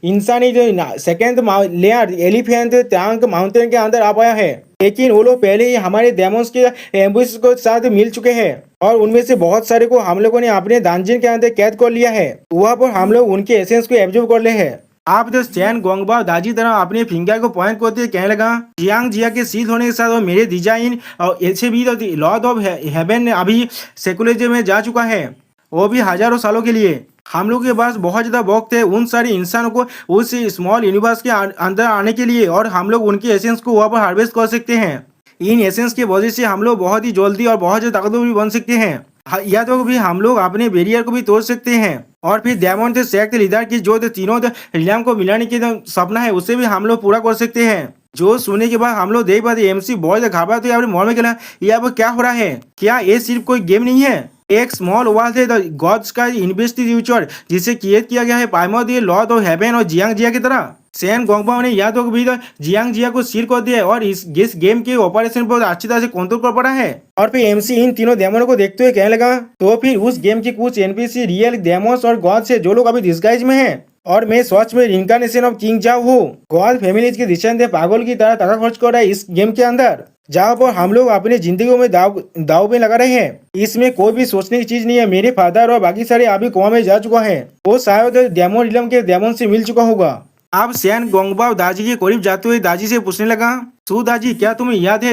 इंसानी जो second layer elephant tank mountain के अंदर आ पाया है। लेकिन वो लोग पहले ही हमारे डेमोन्स के एम्बुश को साथ मिल चुके हैं और उनमें से बहुत सारे को हम लोगों ने अपने डंजन के अंदर कैद कर लिया है। वहाँ पर हम लोग उनके एसेंस को एब्जॉर्ब कर ले हैं। आप जो सैन गोंगबा दाजी तरह अपने फिंगर को पॉइंट करते कहने लगा, जियांग जिया के सील होने के साथ वो मेरे डिजाइन और ऐसे भी लॉर्ड ऑफ हेवन अभी सेकुलरिज्म में जा चुका है, वो भी हजारों सालों के लिए। हम लोग के पास बहुत ज्यादा वक्त है उन सारे इंसानों को उस स्मॉल यूनिवर्स के अंदर आने के लिए और हम लोग उनके एसेंस को वहाँ पर हार्वेस्ट कर सकते हैं। इन एसेंस की वजह से हम लोग बहुत ही जल्दी और बहुत ज्यादा ताकतवर भी बन सकते हैं, या तो भी हम लोग अपने बैरियर को भी तोड़ सकते हैं। और फिर डेमन सेक्ट लीडर की जो तीनों रिलम को मिलाने की सपना है उसे भी हम लोग पूरा कर सकते हैं। जो सुनने के बाद हम लोग देख पाते एमसी बॉय घाबरा तो यहाँ मॉल में खेला, यहाँ पर क्या हो रहा है? क्या ये सिर्फ कोई गेम नहीं है, एक स्मॉल वर्ल्ड है द गॉड्स का इन्वेस्टिट्यूट जिसे क्रिएट किया गया है पाइमो दी लॉर्ड ऑफ हेवन और जियांग जिया की तरह। सैन गोंगबा ने या तो भी जियांग जिया को सील कर दिया और इस गेम के ऑपरेशन पर अच्छी तरह से कंट्रोल कर पड़ा है। और फिर एमसी इन तीनों डेमोनों को देखते हुए कहने लगा, तो फिर उस गेम के कुछ एनपीसी रियल डेमोस और गॉड्स है जो लोग अभी डिस्गाइज में हैं और मैं सच में इनकारनेशन ऑफ किंग जाओ हूँ। गॉड फैमिलीज के डिसेंडेंट पागल की तरह टका खर्च कर रहा है इस गेम के अंदर, जहाँ पर हम लोग अपनी जिंदगी में दाव में लगा रहे हैं। इसमें कोई भी सोचने की चीज नहीं है। मेरे फादर और बाकी सारे अभी कोमा में जा चुका है, वो शायद डेमन रिलम के डेमन से मिल चुका होगा। अब सैन गोंगबा दाजी के करीब जाते हुए दाजी से पूछने लगा, सु दाजी क्या तुम्हें याद है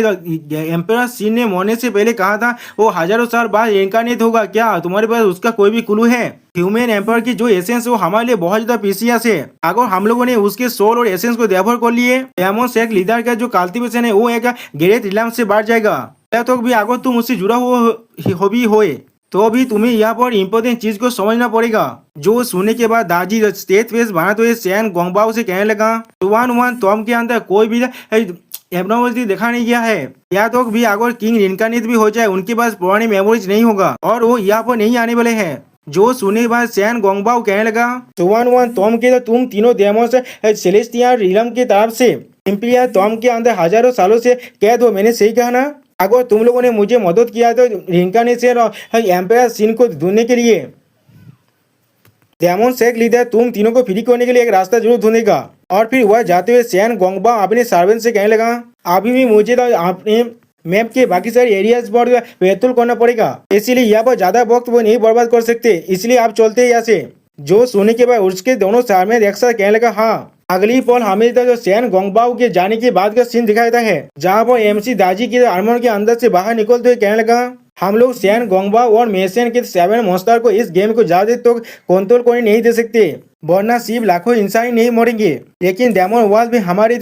एम्परर सीन ने मरने से पहले कहा था वो हजारों साल बाद इनकारनेट होगा, क्या तुम्हारे पास उसका कोई भी क्लू है? ह्यूमन एम्परर की जो एसेंस वो हमारे लिए बहुत ज्यादा प्रीशियस है। अगर हम लोगों ने उसके सोल और एसेंस को डेवलप कर लिए डेमन सेक्ट लीडर का जो कल्टीवेशन है वो एक ग्रेट रिलम से बढ़ जाएगा। तो भी अगर तुम उससे जुड़ा हो भी होए तो भी तुम्हें यहाँ पर इम्पोर्टेंट चीज को समझना पड़ेगा। जो सुनने के बाद दाजी स्टेट फेस बनाते हुए सैन गोंगबाओ से कहने लगा, वन तोम के अंदर कोई भी एबनॉर्मलिटी देखा नहीं गया है, या तो भी अगर किंग इनकारनेट भी हो जाए उनके पास पुरानी मेमोरीज नहीं होगा और वो यहाँ पर नहीं आने वाले हैं। जो सुनने के बाद सैन गोंगबाओ कहने लगा, वन तोम के तुम तीनों डेमोस सेलेस्टियल रिलम की तरफ से इम्पीरियल तोम के अंदर हजारों सालों से कैद हो, मैंने सही कहा ना? अगर तुम लोगों ने मुझे मदद किया तो रिंकार्नेशन और एम्पायर सीन को ढूंढने के लिए डेमन शेख लीडर तुम तीनों को फ्री करने के लिए एक रास्ता जरूर ढूंढेगा। और फिर वह जाते हुए सैन गोंगबा अपने सर्वेंट से कहने लगा, अभी भी मुझे तो अपने मैप के बाकी सारे एरियाज पर पेट्रोल करना पड़ेगा, इसीलिए यहाँ पर ज्यादा वक्त वो नहीं बर्बाद कर सकते, इसलिए आप चलते हैं यहाँ से। जो सुनने के बाद उसके दोनों सर्वेंट एक साथ कहने लगा, हाँ। अगली पल हमें तो जो सैन गोंगबाओ के जाने के बाद का सीन दिखाया है, जहाँ पर एमसी दाजी के आर्मर के अंदर से बाहर निकलते हुए कहने लगा, हम लोग सैन गोंगबा और मेसन के 7 मॉन्स्टर को इस गेम को ज्यादा तो कंट्रोल करने नहीं दे सकते, वरना सिर्फ लाखों इंसान ही नहीं मरेंगे, लेकिन डेमन वर्ल्ड भी हमारे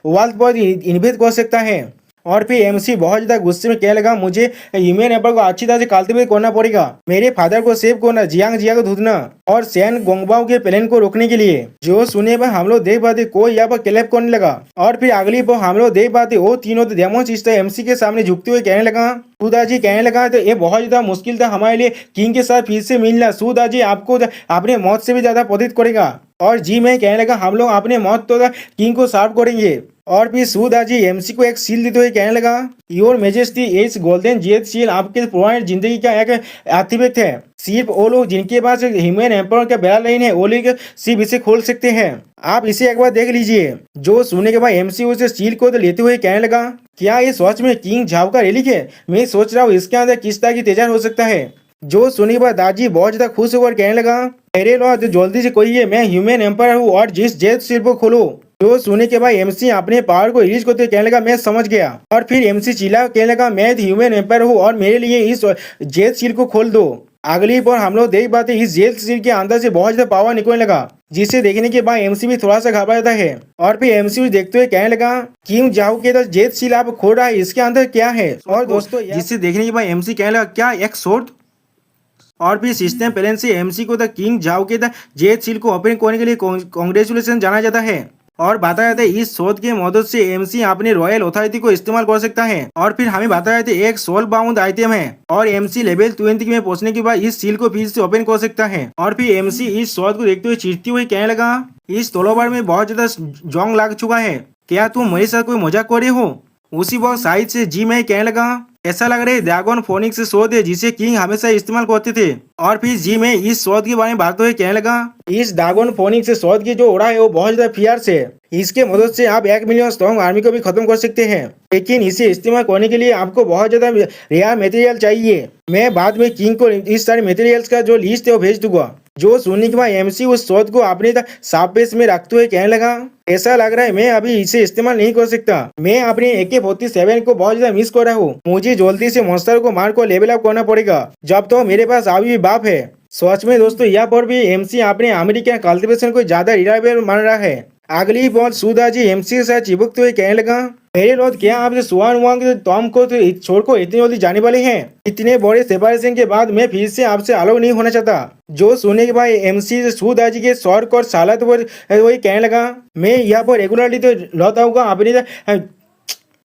वर्ल्ड पर इन्वेस्ट कर सकता है। और फिर एमसी बहुत ज्यादा गुस्से में कहने लगा, मुझे ह्यूमन एम्पायर को अच्छी तरह से कल्टीवेट करना पड़ेगा, मेरे फादर को सेव करना, जिया को ढूंढना और सैन गोंगबाओ के प्लान को रोकने के लिए। जो सुने पर हम लोग देख पाते कोई यहाँ पर क्लैप करने लगा। और फिर अगली पर हम लोग देख पाते वो तीनों डेमन सिस्टर एमसी के सामने झुकते हुए कहने लगा, सुदाजी कहने लगा, तो ये बहुत ज्यादा मुश्किल था हमारे लिए किंग के साथ फिर से मिलना, सुदाजी आपको अपने मौत से भी ज्यादा प्रेरित करेगा। और जी मैं कहने लगा, हम लोग अपने मौत तो किंग को सर्व करेंगे। और फिर सुदाजी एमसी को एक सील देते हुए कहने लगा, योर मेजेस्टी इस गोल्डन जेट सील आपके पुरानी जिंदगी का एक आर्टिफैक्ट है, सिर्फ वो लोग जिनके पास ह्यूमन एम्पायर का बेड़ा लाइन है वो लोग सिर्फ इसे खोल सकते हैं, आप इसे एक बार देख लीजिए। जो सुनने के बाद एमसी उसे सील को तो लेते हुए कहने लगा, क्या ये सच में किंग झाओ का रेलिक है? मैं सोच रहा हूँ इसके अंदर किस तरह की तेजाब हो सकता है। जो सुनने के बाद दाजी बहुत ज्यादा खुश होकर कहने लगा, अरे लो तो जल्दी से कहिए, मैं ह्यूमन एम्पायर हूँ और जिस जेट सील को खोलो। जो सुनने के बाद एमसी अपने पावर को रिलीज करते कहने लगा, मैं समझ गया। और फिर एमसी चिल्ला कहने लगा, मैं ह्यूमन एम्पायर हूँ और मेरे लिए इस जेट सील को खोल दो। अगली पर हम लोग देख पाते इस जेट सील के अंदर से बहुत ज्यादा पावर निकलने लगा, जिसे देखने के बाद एमसी भी थोड़ा सा घबरा जाता है। और फिर एमसी देखते हुए कहने लगा, क्यों जाओ के तो जेट सील आप खोल रहा है, इसके अंदर क्या है? और दोस्तों जिसे देखने के बाद एमसी कहने लगा, क्या एक सोर्ड? और फिर सिस्टम प्लान से एमसी को द किंग झाओ के द जेट सील को ओपन करने के लिए कांग्रेचुलेशन जाना जाता है और बताया जाता है इस शोध के मदद से एमसी अपने रॉयल अथॉरिटी को इस्तेमाल कर सकता है। और फिर हमें बताया जाता है एक सोल बाउंड आइटम है और एमसी लेवल 20 में पहुंचने के बाद इस सील को फिर से ओपन कर सकता है। और फिर एमसी इस शोध को देखते हुए चीखते हुए कहने लगा, इस तलवार में बहुत ज्यादा जंग लग चुका है, क्या तुम मेरे साथ कोई मजाक कर रहे हो? उसी वक्त साइड से जी मैं कहने लगा, ऐसा लग रहा है ड्रैगन फोनिक्स शोध है जिसे किंग हमेशा इस्तेमाल करते थे। और फिर जी मैं इस शोध के बारे में बात हुए कहने लगा, इस ड्रैगन फोनिक्स शोध की जो उड़ा है वो बहुत ज्यादा फियर्स है, इसके मदद से आप 1 मिलियन स्ट्रॉन्ग आर्मी को भी खत्म कर सकते हैं, लेकिन इसे इस्तेमाल करने के लिए आपको बहुत ज्यादा रेयर मटेरियल चाहिए। मैं बाद में किंग को इस सारे मटेरियल्स का जो लिस्ट है वो भेज दूंगा। जो सुनने के बाद एमसी उस शोध को अपने सापेस में रखते हुए कहने लगा, ऐसा लग रहा है मैं अभी इसे इस्तेमाल नहीं कर सकता, मैं अपने AK-47 को बहुत ज्यादा मिस कर रहा हूँ, मुझे जल्दी से मॉन्स्टर को मार कर लेवल अप करना पड़ेगा, जब तो मेरे पास अभी भी बाप है। सच में दोस्तों यहाँ पर भी एमसी अपने अमेरिकन कल्टिवेशन को ज्यादा रिलायबल मान रहा है। अगली बार सुदाजी एमसी के साथ चिपकते हुए कहने लगा, मेरे लोग क्या आपसे सुआन वांग टॉम को तो छोड़कर इतनी जल्दी जाने वाले हैं? इतने बड़े सेपरेशन के बाद मैं फिर से आपसे अलग नहीं होना चाहता। जो सुनने के बाद एमसी सुदाजी के शौर्क और सालत पर वही कहने लगा, मैं यहाँ पर रेगुलरली तो लौटा हूँ अपने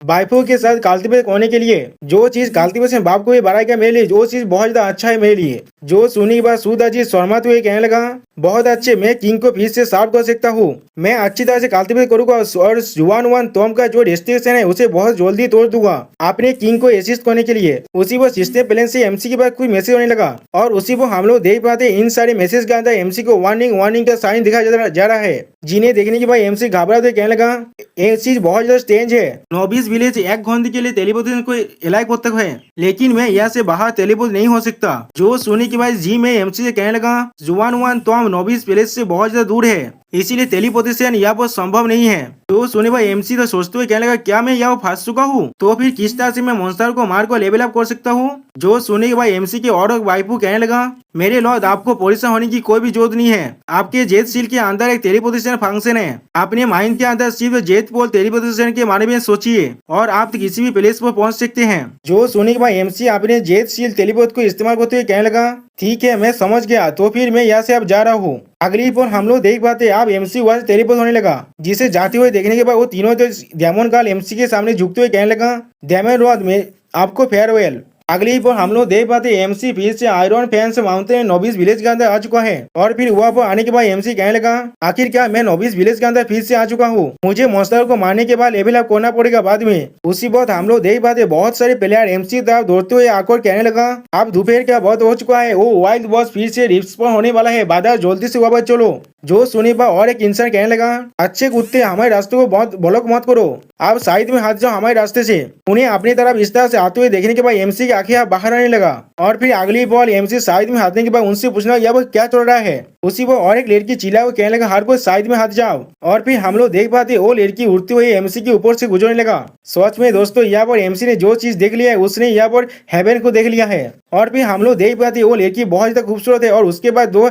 वाइफों के साथ कल्टीवेट होने के लिए, जो चीज कल्टीवेशन बाप को भी बढ़ाएगा मेरे लिए, जो चीज बहुत ज्यादा अच्छा है मेरे लिए। जो सुनी के बाद सुदाजी शर्माते हुए कहने लगा, बहुत अच्छे, मैं किंग को फिर से साफ कर सकता हूँ, मैं अच्छी तरह से कल्टीवेट करूंगा और जुआन टॉम का जो डेस्टिनेशन है उसे बहुत जल्दी तोड़ दूंगा अपने किंग को असिस्ट करने के लिए। उसी वो सिस्टम प्लान से एमसी के बाद कोई मैसेज होने लगा और उसी वो हम लोग देख पाते इन सारे मैसेज के अंदर एमसी को वार्निंग का साइन दिखाया जा रहा है, जिन्हें देखने के बाद एमसी घबराते कहने लगा, ये चीज बहुत ज्यादा स्ट्रेंज है, नोबिस विलेज 1 घंटे के लिए टेलीपोर्टेशन को एलाय करते हुए, लेकिन मैं यहाँ से बाहर टेलीपोर्ट नहीं हो सकता। जो सुनने के बाद जी में एमसी से कहने लगा, जुआन टॉम नोबिस विलेज से बहुत ज्यादा दूर है, इसीलिए टेलीपोर्टेशन यहाँ पर संभव नहीं है। तो सुने भाई एमसी तो सोचते हुए कहने लगा, क्या मैं यहाँ फंस चुका हूँ? तो फिर किस तरह से मैं मॉन्स्टर को मार कर लेवल अप कर सकता हूँ? जो सुने के बाद एमसी के और वाइफू कहने लगा, मेरे लॉर्ड आपको परेशान होने की कोई भी जरूरत नहीं है, आपके जेट सील के अंदर एक टेलीपोर्टेशन फंक्शन है, अपने माइंड के अंदर सिर्फ जेट पोल टेलीपोर्टेशन के बारे में सोचिए और आप किसी भी प्लेस पर पहुंच सकते हैं। जो सुने के बाद एमसी अपने जेट सील टेलीपोर्ट को इस्तेमाल करते हुए कहने लगा, ठीक है मैं समझ गया, तो फिर मैं यहाँ से अब जा रहा हूँ। अगली पर हम लोग देख पाते अब एमसी वहां से टेलीपोर्ट होने लगा, जिसे जाते हुए देखने के बाद वो तीनों तो डेमन काल एमसी के सामने झुकते हुए कहने लगा, डेमन रॉड में आपको फेयरवेल, अगली पर हम लोग देख पाते एमसी फिर से आयरन फैंस माउंटेन नोबिस विलेज के अंदर आ चुका है। और फिर वहाँ पर आने के बाद एमसी कहने लगा, आखिर क्या मैं नोबिस विलेज के अंदर फिर से आ चुका हूँ, मुझे मॉन्स्टर को मारने के बाद लेवल अप करना पड़ेगा बाद में। उसी वक्त हम लोग देख पाते बहुत सारे प्लेयर एमसी तरफ दौड़ते हुए आकर कहने लगा, अब दोपहर का बहुत हो चुका है, वो वाइल्ड बॉस फिर से रिस्पॉन होने वाला है, बादल जल्दी से वापस चलो। जो सुनी पर और एक इंसान कहने लगा, अच्छे कुत्ते हमारे रास्ते को बहुत ब्लॉक मत करो, आप साइड में हाथ जाओ हमारे रास्ते से। उन्हें अपनी तरफ इस तरह से आते हुए देखने के बाद एमसी की आंखें बाहर आने लगा। और फिर अगली बॉल एमसी साइड में हाथने के बाद उनसे पूछना यह वो क्या चल रहा है। उसी पर और एक लड़की चिल्ला वो कहने लगा, हर कोई साइड में हाथ जाओ। और फिर हम लोग देख पाते वो लड़की उड़ती हुई एमसी के ऊपर से गुजरने लगा। सच में दोस्तों यहाँ पर एमसी ने जो चीज देख लिया है उसने यहाँ पर हेवन को देख लिया है। और फिर हम लोग देख पाते वो लड़की बहुत ज्यादा खूबसूरत है और उसके बाद दो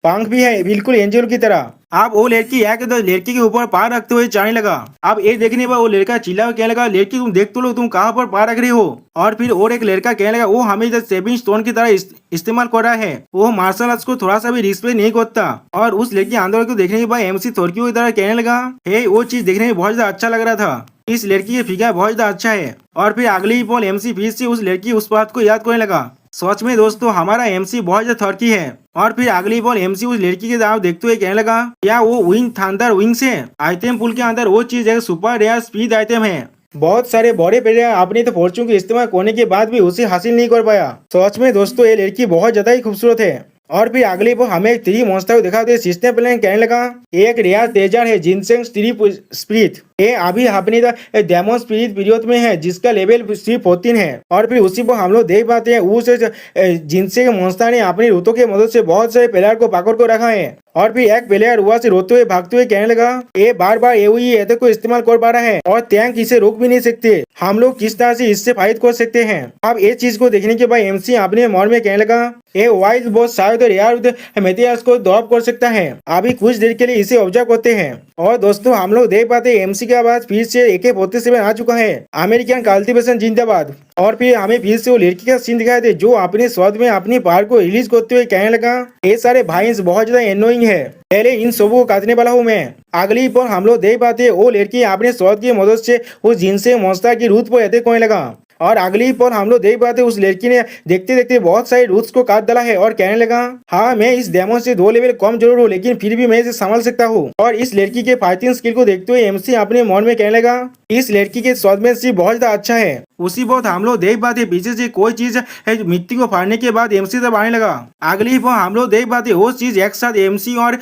पंख भी है बिल्कुल एंजल की तरह। अब वो लड़की लड़की के ऊपर पार रखते हुए जाने लगा। अब ये देखने पर वो लड़का चिल्ला कहने लगा, लड़की तुम देख तो लो तुम कहाँ पर पार रख रही हो। और फिर और एक लड़का कहने लगा, वो हमें सेविंग स्टोन की तरह इस्तेमाल कर रहा है, वो मार्शल आर्ट्स को थोड़ा सा भी रिस्पेक्ट नहीं करता। और उस लड़की आंदोलन को देखने के बाद एमसी थोड़की की तरह कहने लगा, हे वो चीज देखने में बहुत ज्यादा अच्छा लग रहा था, इस लड़की की फिगर बहुत ज्यादा अच्छा है। और फिर अगले ही पल एमसी फिर से उस लड़की उस बात को याद करने लगा। सच में दोस्तों हमारा एमसी बहुत ज्यादा थर्की है। और फिर अगली बॉल एमसी उस लड़की के तरफ देखते हुए कहने लगा, क्या वो विंग थंडर विंग्स है, आइटम पुल के अंदर वो चीज एक सुपर रेयर स्पीड आइटम है। बहुत सारे बड़े प्लेयर अपने तो फॉर्चून के इस्तेमाल करने के बाद भी उसे हासिल नहीं कर पाया। सच में दोस्तों ये लड़की बहुत ज्यादा ही खूबसूरत है। और फिर अगली पर हमें 3 मॉन्स्टर को दिखाते सिस्टम प्लान कहने लगा, एक रेयर तेजर है जिनसेंग स्पिरिट, ये अभी अपनी डेमो स्पिरिट पीरियड में है जिसका लेवल सिर्फ 14 है। और फिर उसी पर हम लोग देख पाते हैं उस जिनसेंग मॉन्स्टर ने अपनी रूतों की मदद से बहुत सारे प्लेयर को पकड़ को रखा है। और फिर एक प्लेयर वहां से रोते हुए भागते हुए कहने लगा, ये बार बार ये को इस्तेमाल कर पा रहा है और टैंक इसे रोक भी नहीं सकते, हम लोग किस तरह से इससे फाइट कर सकते हैं। अब ये चीज को देखने के बाद एमसी अपने मन में कहने लगा, ये वाइल्ड बॉस शायद रेयर मेथियास को ड्रॉप कर सकता है, अभी कुछ देर के लिए इसे ऑब्जर्व करते हैं। और दोस्तों हम लोग देख पाते एमसी के बाद फिर से AK-47 आ चुका है, अमेरिकन कल्टीवेशन जिंदाबाद। और फिर हमें फिर से वो लड़की का सीन दिखाए थे जो अपने स्वाद में अपनी पार को रिलीज करते हुए कहने लगा, ये सारे भाई बहुत ज्यादा एनोइंग है, पहले इन सबों को काटने वाला हूँ मैं। अगली पर हम लोग देख पाते वो लड़की अपने स्वाद की मदद से उस जिनसे मॉन्स्टर की रूट पर अटैक करने लगा। और अगली पर हम लोग देख पाते उस लड़की ने देखते देखते बहुत सारे रूट्स को काट डाला है और कहने लगा, हाँ मैं इस डेमो से 2 लेवल कम जरूर हूँ लेकिन फिर भी मैं इसे संभाल सकता हूँ। और इस लड़की के फाइटिंग स्किल को देखते हुए एमसी अपने मन में कहने लगा, इस लड़की के स्वॉर्डमैनशिप बहुत ज्यादा अच्छा है। उसी वक्त हम लोग देख पाते पीछे से कोई चीज मिट्टी को फाड़ने के बाद एमसी तब आने लगा। अगली पर हम लोग देख पाते वो चीज एक साथ एमसी और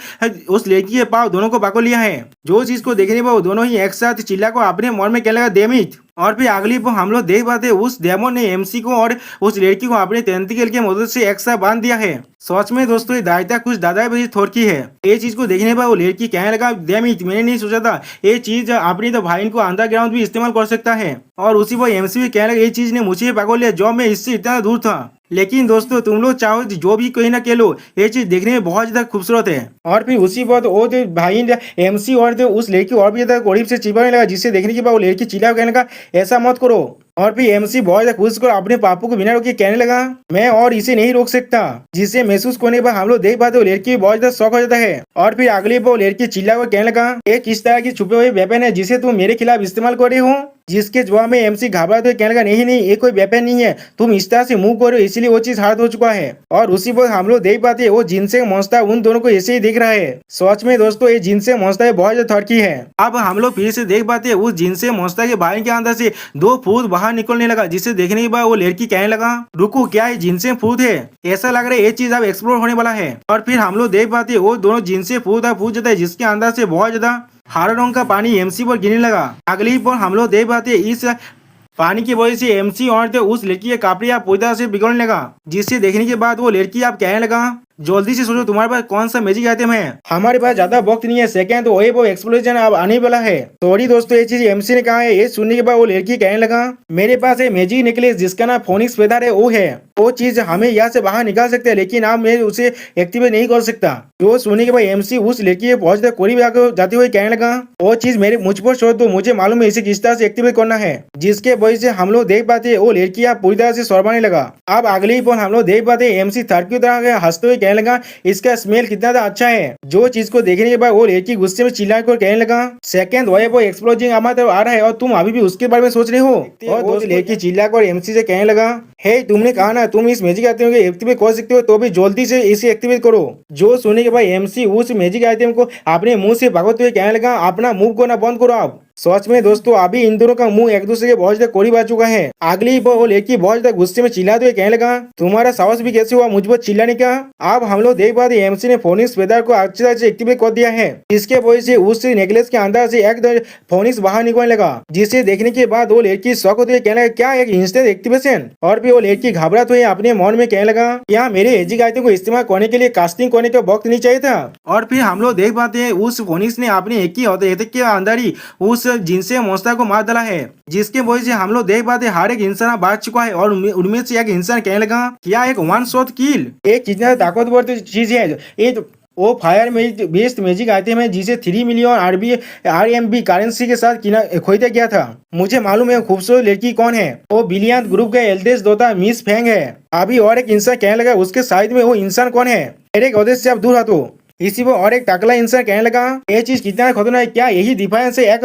उस लड़की के पाव दोनों को पकड़ लिया है। जो चीज को देखने पर वो दोनों ही एक साथ चिल्ला को अपने मन में कहने लगा, डेमिट। और फिर अगली पर हम लोग देख पाते उस डेमन ने एमसी को और उस लड़की को अपने टेंटिकल के मदद से एक साथ बांध दिया है। सच में दोस्तों ये दायित्व कुछ दादा बड़ी थोड़की है। ये चीज को देखने पर वो लड़की कहने लगा, डेमिट मैंने नहीं सोचा था ये चीज अपनी तो भाई को अंडरग्राउंड भी इस्तेमाल कर सकता है। और उसी पर एमसी भी कहने लगा, ये चीज ने मुझे पकड़ लिया जो मैं इससे इतना दूर था। लेकिन दोस्तों तुम लोग चाहो जो भी कहीं ना कह लो ये चीज देखने में बहुत ज्यादा खूबसूरत है। और फिर उसी बात वो जो भाई एमसी और उस लड़की और भी ज्यादा करीब से चिल्लाने लगा, जिससे देखने के बाद वो लड़की चिल्ला कहने का ऐसा मत करो। और फिर एमसी बहुत ज्यादा खुश कर अपने पापू को बिना रोके कहने लगा, मैं और इसे नहीं रोक सकता, जिसे महसूस करने पर हम लोग देख पाते लड़की बहुत ज्यादा शौक हो जाता है। और फिर अगली बार लड़की चिल्ला कर कहने लगा, एक किस तरह की छुपे हुए वेपन है जिसे तुम मेरे खिलाफ इस्तेमाल कर रहे हो। जिसके जवाब में एमसी घबराते हुए कहने लगा, नहीं नहीं ये कोई वेपन नहीं है, तुम इस तरह से मूव करो इसलिए वो चीज हार्ड हो चुका है। और उसी पर हम लोग देख पाते वो जिनसे मॉन्स्टर उन दोनों को ऐसे ही देख रहा है। सच में दोस्तों ये जिनसे मॉन्स्टर बहुत ज्यादा थड़की है। अब हम लोग फिर से देख पाते उस जिनसे मॉन्स्टर के भाई के अंदर से 2 फूट बाहर निकलने लगा, जिसे देखने के बाद वो लड़की कहने लगा, रुको क्या ये जिनसे फूट है, ऐसा लग रहा है ये चीज अब एक्सप्लोर होने वाला है। और फिर हम लोग देख पाते वो दोनों जिनसे फूट जाता है, जिसके अंदर से बहुत ज्यादा हरा रंग का पानी एमसी पर गिरने लगा। अगली पर हम लोग देख पाते इस पानी की वजह से एमसी और उस लड़की के कपड़े पैदा से बिगड़ने लगा, जिससे देखने के बाद वो लड़की आप कहने लगा, जल्दी से सोचो तुम्हारे पास कौन सा मैजिक आइटम है, हमारे पास ज्यादा वक्त नहीं है, सेकंड तो वो एक्सप्लोजन अब आने वाला है। सॉरी दोस्तों ये चीज एमसी ने कहा है। ये सुनने के बाद वो लड़की कहने लगा, मेरे पास एक मैजिक नेकलेस जिसका नाम फोनिक्स फेदर है, वो चीज हमें यहाँ से बाहर निकाल सकते हैं, लेकिन अब मैं उसे एक्टिवेट नहीं कर सकता। जो सुनने के बाद एमसी उस लड़की के पहुंच करीब आकर जाते हुए कहने लगा, वो चीज मेरे मुझ पर छोड़ दो, मुझे मालूम है इसे किस तरह से एक्टिवेट करना है। जिसके वजह से हम लोग देख पाते वो लड़की अब पूरी तरह से शर्माने लगा। अब अगले ही पर हम लोग देख पाते एमसी थर्ड की तरह हंसते हुए कहने लगा इसका स्मेल कितना अच्छा है। जो चीज को देखने के बाद वो लड़की गुस्से में चिल्ला कर कहने लगा सेकंड वो एक्सप्लोजिंग हमारे आ रहा है और तुम अभी भी उसके बारे में सोच रहे हो। और दोस्त लड़की चिल्ला कर एमसी से कहने लगा हे तुमने कहा ना तुम इस मैजिक आइटम को एक्टिवेट कर सकते हो तो भी जल्दी से इसे एक्टिवेट करो। जो सुनने के बाद एमसी उस मैजिक आइटम को अपने मुंह से भगाते हुए कहने लगा अपना मुंह को ना बंद करो आप। सच में दोस्तों अभी इन दोनों का मुंह एक दूसरे के बहुत ज्यादा करीब आ चुका है। अगली वो लड़की बहुत ज्यादा गुस्से में चिल्लाते हुए कहने लगा तुम्हारा साहस भी कैसे हुआ मुझ पर चिल्लाने का। अब हम लोग देख पाते एमसी ने फोनिक्स फेदर को अच्छी तरह से एक्टिवेट कर दिया है। इसके वजह से उस नेकलेस के अंदर से एक फोनिक्स बाहर निकलने लगा जिसे देखने के बाद वो लड़की शौक होते हुए कहने लगा क्या एक इंस्टेंट एक्टिवेशन। और फिर वो लड़की घबराते हुए अपने मन में कहने लगा क्या मेरे एजिक आइटम को इस्तेमाल करने के लिए कास्टिंग करने का वक्त नहीं चाहिए था। और फिर हम लोग देख पाते हैं उस फोनिक्स ने अपने एक ही के अंदर ही उस जिनसे मोस्ता को मार डाला है जिसके वजह से हम लोग देख पाते हर एक इंसान बात चुका है। और उनमें से एक इंसान कहने लगा क्या एक वन शॉट किल एक कितना ताकतवर चीज है ये वो फायर बेस्ड मैजिक आइटम है जिसे 3 मिलियन RMB करेंसी के साथ खरीदा गया था। मुझे मालूम है खूबसूरत लड़की कौन है वो बिलियन ग्रुप का एल्डेस्ट दोता मिस फेंग है। अभी और एक इंसान कहने लगा उसके साइड में वो इंसान कौन है मेरे उद्देश्य से आप दूर हटो। इसी पर और एक टकला इंसान कहने लगा ये चीज कितना खतरनाक है क्या यही डिफरेंस है एक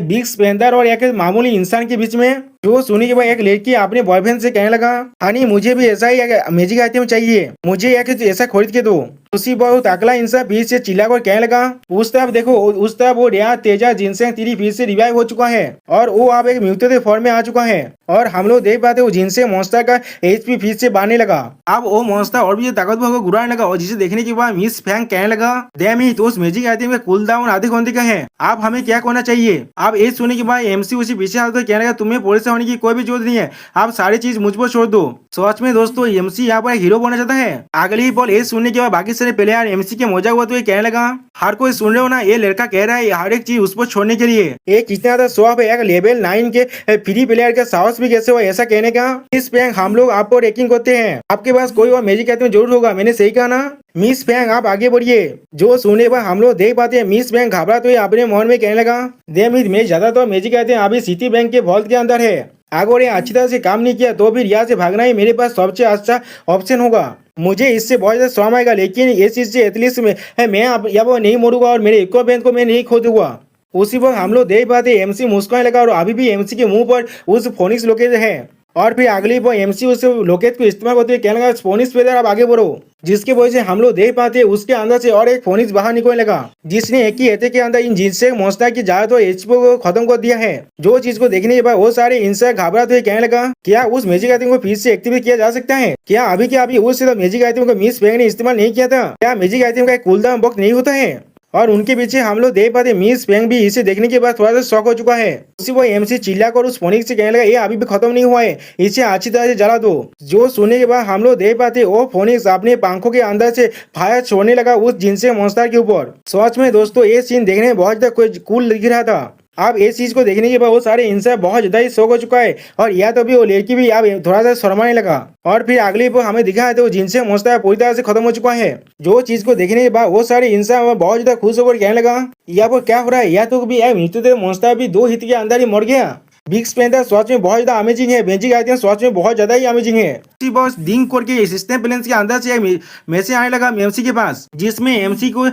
बिग स्पेंडर और एक मामूली इंसान के बीच में। जो सुनी के बाद एक लड़की अपने बॉयफ्रेंड से कहने लगा हनी मुझे भी ऐसा ही एक मैजिक आइटम चाहिए मुझे एक ऐसा खरीद के दो। उसी पर टकला इंसान फिर से चिल्लाकर कहने लगा उस तरफ देखो उस तरफ वो रिया तेजा जिनसेंग तीरी फिर से रिवाइव हो चुका है और वो अब एक म्यूटेड फॉर्म में आ चुका है। और हम लोग देख पाते जिनसे मॉन्स्टर का HP फिर से बढ़ने लगा। अब वो मॉन्स्टर और भी ताकतवर होकर गुराने लगा और जिसे देखने के बाद मिस फैंग कहने लगा डैम इट उस मैजिक आइटम का कूल डाउन आधे घंटे का है अब हमें क्या करना चाहिए। अब ये सुनने के बाद MC उसी पीछे हाथ कहने लगा तुम्हें परेशान होने की कोई भी जरूरत नहीं है आप सारी चीज मुझ पर छोड़ दो। सच में दोस्तों MC यहाँ पर हीरो बनना चाहता है। अगली बॉल ये सुनने के बाद बाकी सारे प्लेयर MC के मजाक हुआ तो ये कहने लगा हर कोई सुन रहे हो ना ये लड़का कह रहा है हर एक चीज उस पर छोड़ने के लिए ये कितना था शॉप है। एक लेवल 9 के फ्री प्लेयर का साहस भी कैसे हुआ ऐसा कहने का। इस बैंक हम लोग आपको रेकिंग करते हैं आपके पास कोई और मैजिक आइटम जरूर होगा मैंने सही कहा ना। मिस बैंक आप आगे बढ़िए। जो सुनने पर हम लोग देख पाते हैं मिस बैंक घबराते हुए अपने मन में कहने लगा मैं ज्यादातर मैजिक आइटम अभी सिटी बैंक के वॉल्ट के अंदर है अगर ये अच्छी तरह से काम नहीं किया तो फिर यहाँ से भागना ही मेरे पास सबसे अच्छा ऑप्शन होगा। मुझे इससे बहुत ज्यादा श्रम आएगा लेकिन ये चीज से एटलीस्ट मैं अब नहीं मरूंगा और मेरे इक्विपमेंट को मैं नहीं खो दूंगा। उसी वक्त हम लोग देख पाते MC मुस्कुराने लगा और अभी भी MC के मुंह पर उस फोनिक्स लोकेट है। और फिर अगली वो MC उस लोकेट को इस्तेमाल करते हुए कहने लगा फोनिक्स पेदर आप आगे बढ़ो जिसके वजह से हम लोग देख पाते हैं उसके अंदर से और एक फोनिक्स बाहर निकलने लगा जिसने एक ही एते के अंदर इन जिनसे मॉन्स्टर की ज्यादातर HP को खत्म कर दिया है। जो चीज को देखने के बाद वो सारे इंसान घबराते हुए कहने लगा क्या उस मैजिक आइटम को फिर से एक्टिवेट किया जा सकता है क्या अभी उस मैजिक आइटम को मिस फैंग ने इस्तेमाल नहीं किया था क्या मैजिक आइटम का कूलडाउन वक्त नहीं होता है। और उनके पीछे हम लोग देख पाते मिस फेंग भी इसे देखने के बाद थोड़ा सा शॉक हो चुका है। उसी वो MC चिल्लाकर उस फोनिक्स से कहने लगा ये अभी भी खत्म नहीं हुआ है इसे अच्छी तरह से जला दो। जो सुनने के बाद हम लोग देख पाते वो फोनिक्स अपने पंखों के अंदर से फायर छोड़ने लगा उस जिनसे मॉन्स्टर के ऊपर। सच में दोस्तों ये सीन देखने में बहुत ज्यादा कूल दिख रहा था। अब इस चीज को देखने के बाद वो सारे इंसान बहुत ज्यादा ही शौक हो चुका है और या तो भी वो लड़की भी अब थोड़ा सा शर्माने लगा। और फिर अगली पर हमें दिखा है तो जिनसे मॉन्स्टर पूरी तरह से खत्म हो चुका है। जो चीज को देखने के बाद वो सारे इंसान बहुत ज्यादा खुश होकर कहने लगा यहाँ पर क्या हो रहा है या तो भी मृत्यु मॉन्स्टर भी 2 हिट के अंदर ही मर गया। बिग स्पेंडर सच में बहुत ज्यादा अमेजिंग है मैजिक आइटम सच में बहुत ज्यादा ही अमेजिंग है। बॉस डिंग करके सिस्टम बैलेंस के अंदर से मैसेज आने लगा MC के पास जिसमें MC को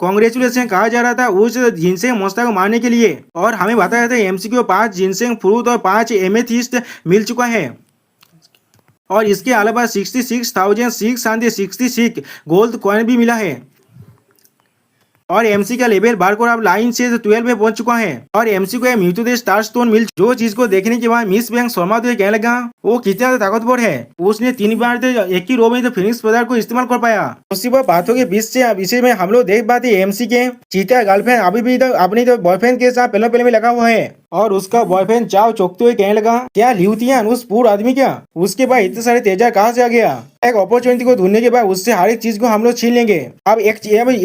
कांग्रेचुलेशन कहा जा रहा था उस जिनसेंग मॉन्स्टर को मारने के लिए। और हमें बताया था MC को 5 जिनसेंग फ्रूट और 5 एमेथिस्ट मिल चुका है और इसके अलावा 66,666 गोल्ड कॉइन भी मिला है। और MC का लेवल बढ़कर अब लाइन से 12 में पहुंच चुका है और MC को म्यूटेड स्टार स्टोन मिल। जो चीज को देखने के बाद मिस बैंक शर्मा तो कहने लगा वो कितना ताकतवर है उसने 3 बार एक ही रो में तो फिनिक्स पदार्थ को इस्तेमाल कर पाया। उसी पर बातों के बीच से इसे में हम लोग देख पाते MC के चीता गर्लफ्रेंड अभी भी तो अपनी तो बॉयफ्रेंड के साथ पहले में लगा हुआ है और उसका बॉयफ्रेंड चाव चौकते हुए कहने लगा क्या ल्यूथियन उस पूर्ण आदमी क्या उसके बाद इतने सारे तेजा कहाँ से आ गया। एक अपॉर्चुनिटी को ढूंढने के बाद उससे हर एक चीज को हम लोग छीन लेंगे। अब ये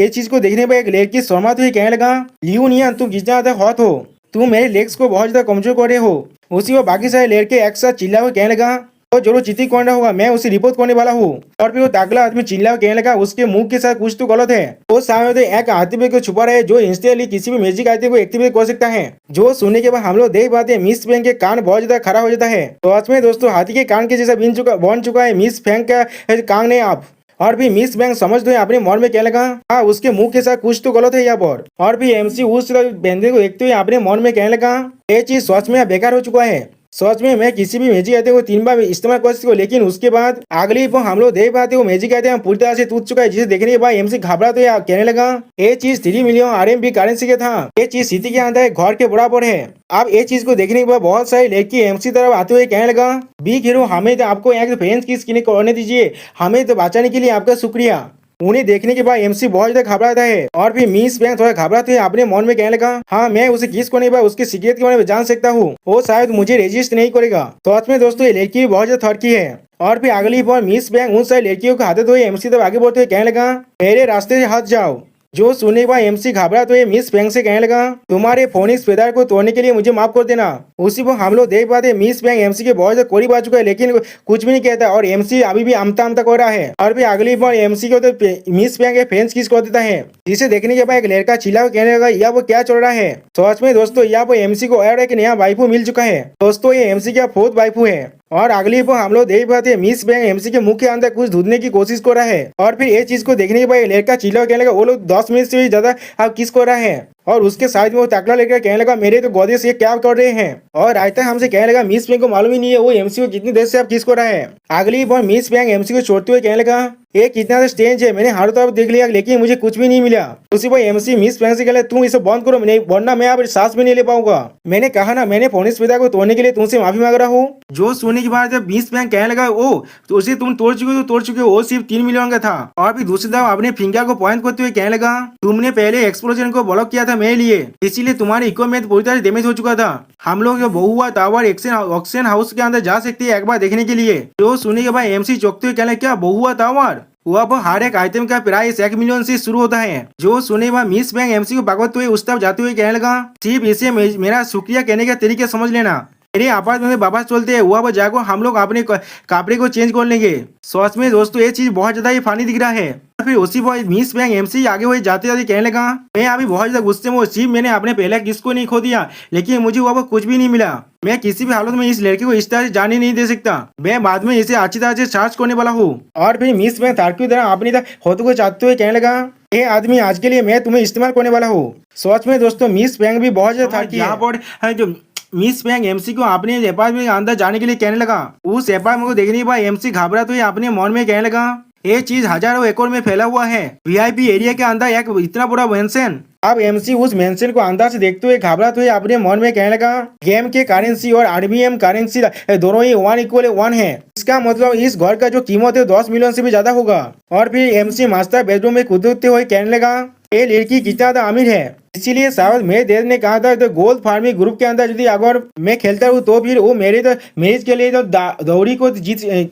चीज को देखने पर एक लड़की शर्मा तो कहने लगा ल्यूनियन तुम कितना ज्यादा हॉट हो तुम मेरे लेग्स को बहुत ज्यादा कमजोर कर रहे हो। उसी को बाकी सारे लड़के एक साथ चिल्ला हुए कहने लगा तो जरूर चिट्ठी करना होगा मैं उसे रिपोर्ट करने वाला हूँ। और फिर वो तागला आदमी चिल्ला कहने लगा उसके मुंह के साथ कुछ तो गलत है। वो सामने एक आदमी को छुपा रहे जो इंस्टेंटली किसी भी मैजिक आइटम को एक्टिवेट कर सकता है। जो सुनने के बाद हम लोग देख पाते हैं मिस फैंग के कान बहुत ज्यादा खराब हो जाता है। तो आज में दोस्तों हाथी के कान के जैसा बन चुका है मिस फैंग का कान ने आप। और भी मिस बैंक समझ दो अपने मन में क्या लगा, हाँ उसके मुंह के साथ कुछ तो गलत है यहाँ पर। और भी एमसी उस बंदे को देखते हुए अपने मन में कहने लगा, ये चीज सच में बेकार हो चुका है। सच में मैं किसी भी मैजिक आते को 3 बार इस्तेमाल कर सकती हूँ, लेकिन उसके बाद अगली पर हम लोग देख पाते वो मैजिक आते हैं पूरी तरह से टूट चुका है, जिसे देखने के बाद एमसी घबरा तो कहने लगा, ये चीज 3 मिलियन आरएमबी करेंसी का था, ये चीज सिटी के अंदर घर के बराबर है। अब ये चीज को देखने के बाद बहुत सारे लड़की एमसी तरफ आते हुए कहने लगा, बिग हीरो हमें तो आपको एक फ्रेंच किस करने दीजिए, हमें तो बचाने के लिए आपका शुक्रिया। उन्हें देखने के बाद एमसी बहुत ज्यादा घबराता है और फिर मिस बैंक थोड़ा घबराते हुए अपने मन में कहने लगा, हाँ मैं उसे किस को नहीं पाया उसके सीक्रेट के बारे में जान सकता हूँ, वो शायद मुझे रेजिस्ट नहीं करेगा। तो सच में दोस्तों ये लड़की बहुत ज्यादा थड़की है। और फिर अगली बार मिस बैंक उन सारी लड़कियों को हाथे धोए एमसी तक आगे बढ़ते हुए कहने लगा, मेरे रास्ते से हट जाओ। जो सुनने के बाद एमसी घबरा तो मिस बैंक से कहने लगा, तुम्हारे फोनिक्स फेदर को तोड़ने के लिए मुझे माफ कर देना। उसी पर हम लोग देख पाते मिस बैंक एमसी के बहुत करीब आ चुका है, लेकिन कुछ भी नहीं कहता और एमसी अभी भी आमता आमता कर रहा है। और फिर अगली बार एमसी को तो मिस बैंक फ्रेंच किस कर देता है, जिसे देखने के बाद एक लड़का चिल्ला कहने लगा, यह वो क्या चल रहा है। सच में दोस्तों यहाँ पर एमसी को और एक नया वाइफू मिल चुका है। दोस्तों ये एमसी का 4th वाइफू है। और अगली पर हम लोग देख पाते हैं मिस बैंक एमसी के मुंह के अंदर कुछ ढूंढने की कोशिश कर रहा है। और फिर ये चीज को देखने के बाद लड़का चिल्ला कहने लगा, वो लोग 10 मिनट से भी ज्यादा अब किस कर रहा है। और उसके साइड में वो टकला लेकर कहने लगा, मेरे तो गोदे से क्या कर रहे हैं। और आज तक हमसे कहने लगा मिस बैंक को मालूम ही नहीं है वो एमसी को कितनी देर से अब किस कर रहा है। अगली बार मिस बैंक एमसी को छोड़ते हुए कहने लगा, ये कितना स्टेज है, मैंने हर तरफ देख लिया लेकिन मुझे कुछ भी नहीं मिला। उसी पर एमसी मिस बैंक से कहले, तुम इसे बंद करो, नहीं वरना मैं अब सांस भी नहीं ले पाऊंगा। मैंने कहा ना, मैंने फोनिक्स पिता को तोड़ने के लिए तुमसे माफी मांग रहा हूँ। जो सुनने के बाद जब मिस बैंक कहने लगा, ओ तो उसे तुम तोड़ चुके हो, वो सिर्फ 3 मिलियन का था। और फिर दूसरी तरफ अपने फिंगर को पॉइंट करते हुए कहने लगा, तुमने पहले एक्सप्लोजन को ब्लॉक किया था मेरे लिए, इसीलिए तुम्हारी इक्विपमेंट पूरी तरह डैमेज हो चुका था। हम लोग बहुआ टावर ऑक्सीजन हाउस के अंदर जा सकते हैं एक बार देखने के लिए। जो सुनने के बाद एमसी चौंकते हुए कहने, क्या बहुआ टावर? वहाँ पर हर एक आइटम का प्राइस 1 मिलियन से शुरू होता है। जो सुने वह मिस बैंक एमसी को भगवत हुए उस तरफ जाते हुए कहने लगा, सिर्फ इसे मेरा शुक्रिया कहने का तरीका समझ लेना। मेरे अपार्टमेंट में वापस चलते हैं, वहाँ पर जाकर हम लोग अपने कपड़े को चेंज कर लेंगे। सच में दोस्तों ये चीज बहुत ज्यादा ही फानी दिख रहा है। फिर उसी पर मिस बैंक एमसी आगे हुए जाते जाते कहने लगा, मैं अभी बहुत ज्यादा गुस्से में, सिर्फ मैंने अपने पहले किसको नहीं खो दिया, लेकिन मुझे वहाँ पर कुछ भी नहीं मिला। मैं किसी भी हालत में इस लड़के को इस तरह से जाने नहीं दे सकता। मैं बाद में इसे अच्छी तरह से सर्च करने वाला हूँ। और फिर मिस बैंक तार्किक तरह अपनी होते को चाहते हुए कहने लगा, ये आदमी आज के लिए मैं तुम्हें इस्तेमाल करने वाला हूँ। सच में दोस्तों मिस बैंक भी बहुत ज्यादा तार्किक है। यहाँ पर जो मिस बैंक एमसी को अपने अपार्टमेंट के अंदर जाने के लिए कहने लगा, उस अपार्टमेंट को देखने के बाद एमसी घबरा तो अपने मन में कहने लगा, ये चीज हजारों एकड़ में फैला हुआ है, वीआईपी एरिया के अंदर एक इतना बड़ा मेंशन। अब एमसी उस मेंशन को अंदर से देखते हुए घबराते हुए अपने मन में कहने लगा, गेम के करेंसी और आरबीएम करेंसी दोनों ही 1 = 1 है। इसका मतलब इस घर का जो कीमत है 10 मिलियन से भी ज्यादा होगा। और फिर एमसी मास्टर बेडरूम में कूदते हुए कहने लगा, ये लड़की कितना ज्यादा अमीर है, इसीलिए शायद मेरे देश ने कहा था तो गोल्ड फार्मिंग ग्रुप के अंदर यदि अगर मैं खेलता हूँ तो फिर वो मेरे तो मैच के लिए तो दौड़ी को जीत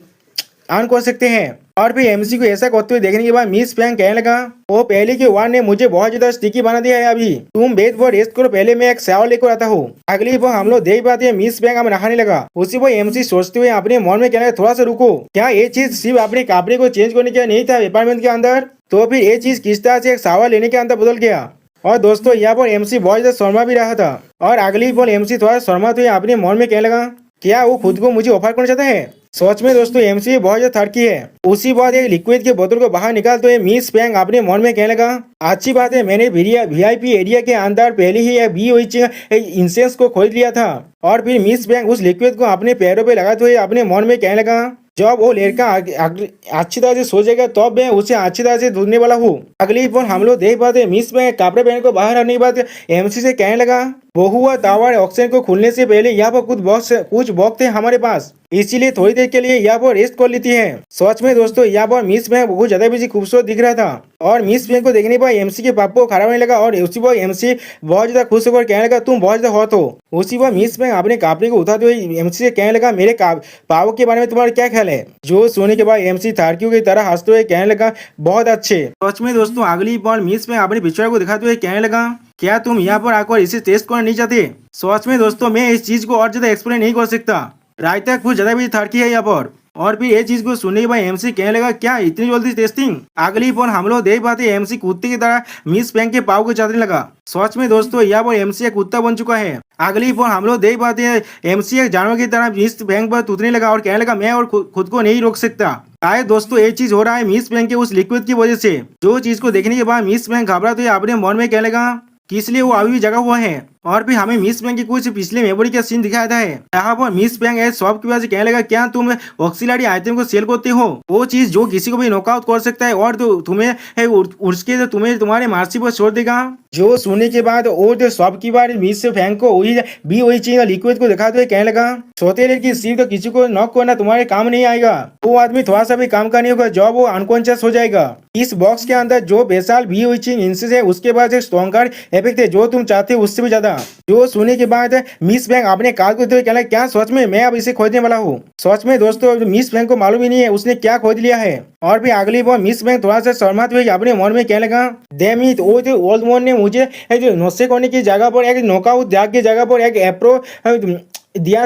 ऑन कर सकते हैं। और फिर एमसी को ऐसा करते हुए देखने के बाद मिस बैंक कहने लगा, वो पहले के वार ने मुझे बहुत ज्यादा स्टिकी बना दिया है, अभी तुम बेड पर रेस्ट करो, पहले मैं एक शावर लेकर आता हूँ। अगली बार हम लोग देख पाते हैं मिस बैंक अब नहाने लगा। उसी पर एमसी सोचते हुए अपने मन में कहने लगा, थोड़ा सा रुको, क्या ये चीज सिर्फ अपने कपड़े को चेंज करने का नहीं था अपार्टमेंट के अंदर, तो फिर ये चीज किस तरह से एक शावर लेने के अंदर बदल गया। और दोस्तों यहाँ पर एमसी बहुत ज्यादा शर्मा भी रहा था। और अगली बार एमसी थोड़ा शर्मा तो अपने मन में कहने लगा, क्या वो खुद को मुझे ऑफर करना चाहता है। सच में दोस्तों एमसी बहुत ज्यादा थड़की है। उसी बाद एक लिक्विड के बोतल को बाहर निकालते हुए मिस बैंक अपने मन में कहने लगा, अच्छी बात है, मैंने वीआईपी एरिया के अंदर पहले ही एक इंसेंस को खरीद लिया था। और फिर मिस बैंक उस लिक्विड को अपने पैरों पे लगाते हुए अपने मन में कहने लगा, जब वो लड़का अच्छी तरह से सो जाएगा तब मैं उसे अच्छी तरह से ढूंढने वाला हूँ। अगली बार हम लोग देख पाते मिस बैंक कपड़े पहन को बाहर आने के बाद एमसी से कहने लगा, बहुआ टावर ऑक्सीजन को खुलने से पहले यहाँ पर कुछ बॉक्स थे हमारे पास, इसीलिए थोड़ी देर के लिए यहाँ पर रेस्ट कर लेती है। सच में दोस्तों यहाँ पर मिस बैंक बहुत ज्यादा भी खूबसूरत दिख रहा था। और मिस बैंक को देखने पर एमसी के पापों को खराब होने लगा। और उसी पर एमसी बहुत ज्यादा खुश होकर कहने लगा, तुम बहुत ज्यादा हॉट हो। उसी पर मिस बैंक अपने कपड़े को उठाते हुए एमसी से कहने लगा, मेरे पापों के बारे में तुम्हारा क्या ख्याल है। जो सोने के बाद एमसी थारकियों की तरह हंसते हुए कहने लगा, बहुत अच्छे। सच में दोस्तों अगली बार मिस बैंक अपने पिक्चर को दिखाते हुए कहने लगा, क्या तुम यहाँ पर आकर इसे टेस्ट करना नहीं चाहते। सच में दोस्तों मैं इस चीज को और ज्यादा एक्सप्लेन नहीं कर सकता, रायता कुछ ज्यादा भी थड़की है यहाँ पर। और फिर ये चीज को सुनने के बाद एमसी कहने लगा, क्या इतनी जल्दी टेस्टिंग। अगली बार हम लोग देख पाते एमसी कुत्ते की तरह मिस बैंक के पाव को चाटने लगा। सच में दोस्तों यहाँ पर एमसी एक कुत्ता बन चुका है। अगली बार हम लोग देख पाते हैं एमसी एक जानवर की तरह मिस बैंक पर टूटने लगा और कहने लगा, मैं और खुद को नहीं रोक सकता। शायद दोस्तों ये चीज हो रहा है मिस बैंक के उस लिक्विड की वजह से। जो चीज को देखने के बाद मिस बैंक घबरा तो अपने मन में कहने लगा कि इसलिए वो अभी भी जगा हुआ है। और फिर हमें मिस बैंक की कुछ पिछले मेमोरी का सीन दिखाया था है। यहाँ पर मिस बैंक है शॉप की वजह से कहने लगा क्या तुम ऑक्सिलरी आइटम को सेल करते हो, वो चीज जो किसी को भी नॉकआउट कर सकता है और तो तुम्हें है उसके जो तुम्हें तुम्हारे मार्सी पर छोड़ देगा। जो सुनने के बाद वो जो शॉप की बार मिस बैंक को वही चीज लिक्विड को दिखाते हुए कहने लगा सोते की सिर्फ तो किसी को नॉक करना तुम्हारे काम नहीं आएगा। वो आदमी थोड़ा सा भी काम का नहीं होगा जब वो अनकॉन्शियस हो जाएगा। इस बॉक्स के अंदर जो बेसाल भी हुई चीज इंसेस है उसके बाद एक स्ट्रॉन्गर इफेक्ट है जो तुम चाहते हो उससे भी ज्यादा। जो सुनने के बाद मिस बैंक अपने कार को कहना क्या सच में मैं अब इसे खोदने वाला हूँ। सच में दोस्तों मिस बैंक को मालूम ही नहीं है उसने क्या खोद लिया है। और फिर अगली बार मिस बैंक थोड़ा सा शर्माते हुए अपने मन में कहने लगा डेमिट वो जो ओल्ड मोन ने मुझे नशे करने की जगह पर एक नॉकआउट दाग की जगह पर एक एप्रो दिया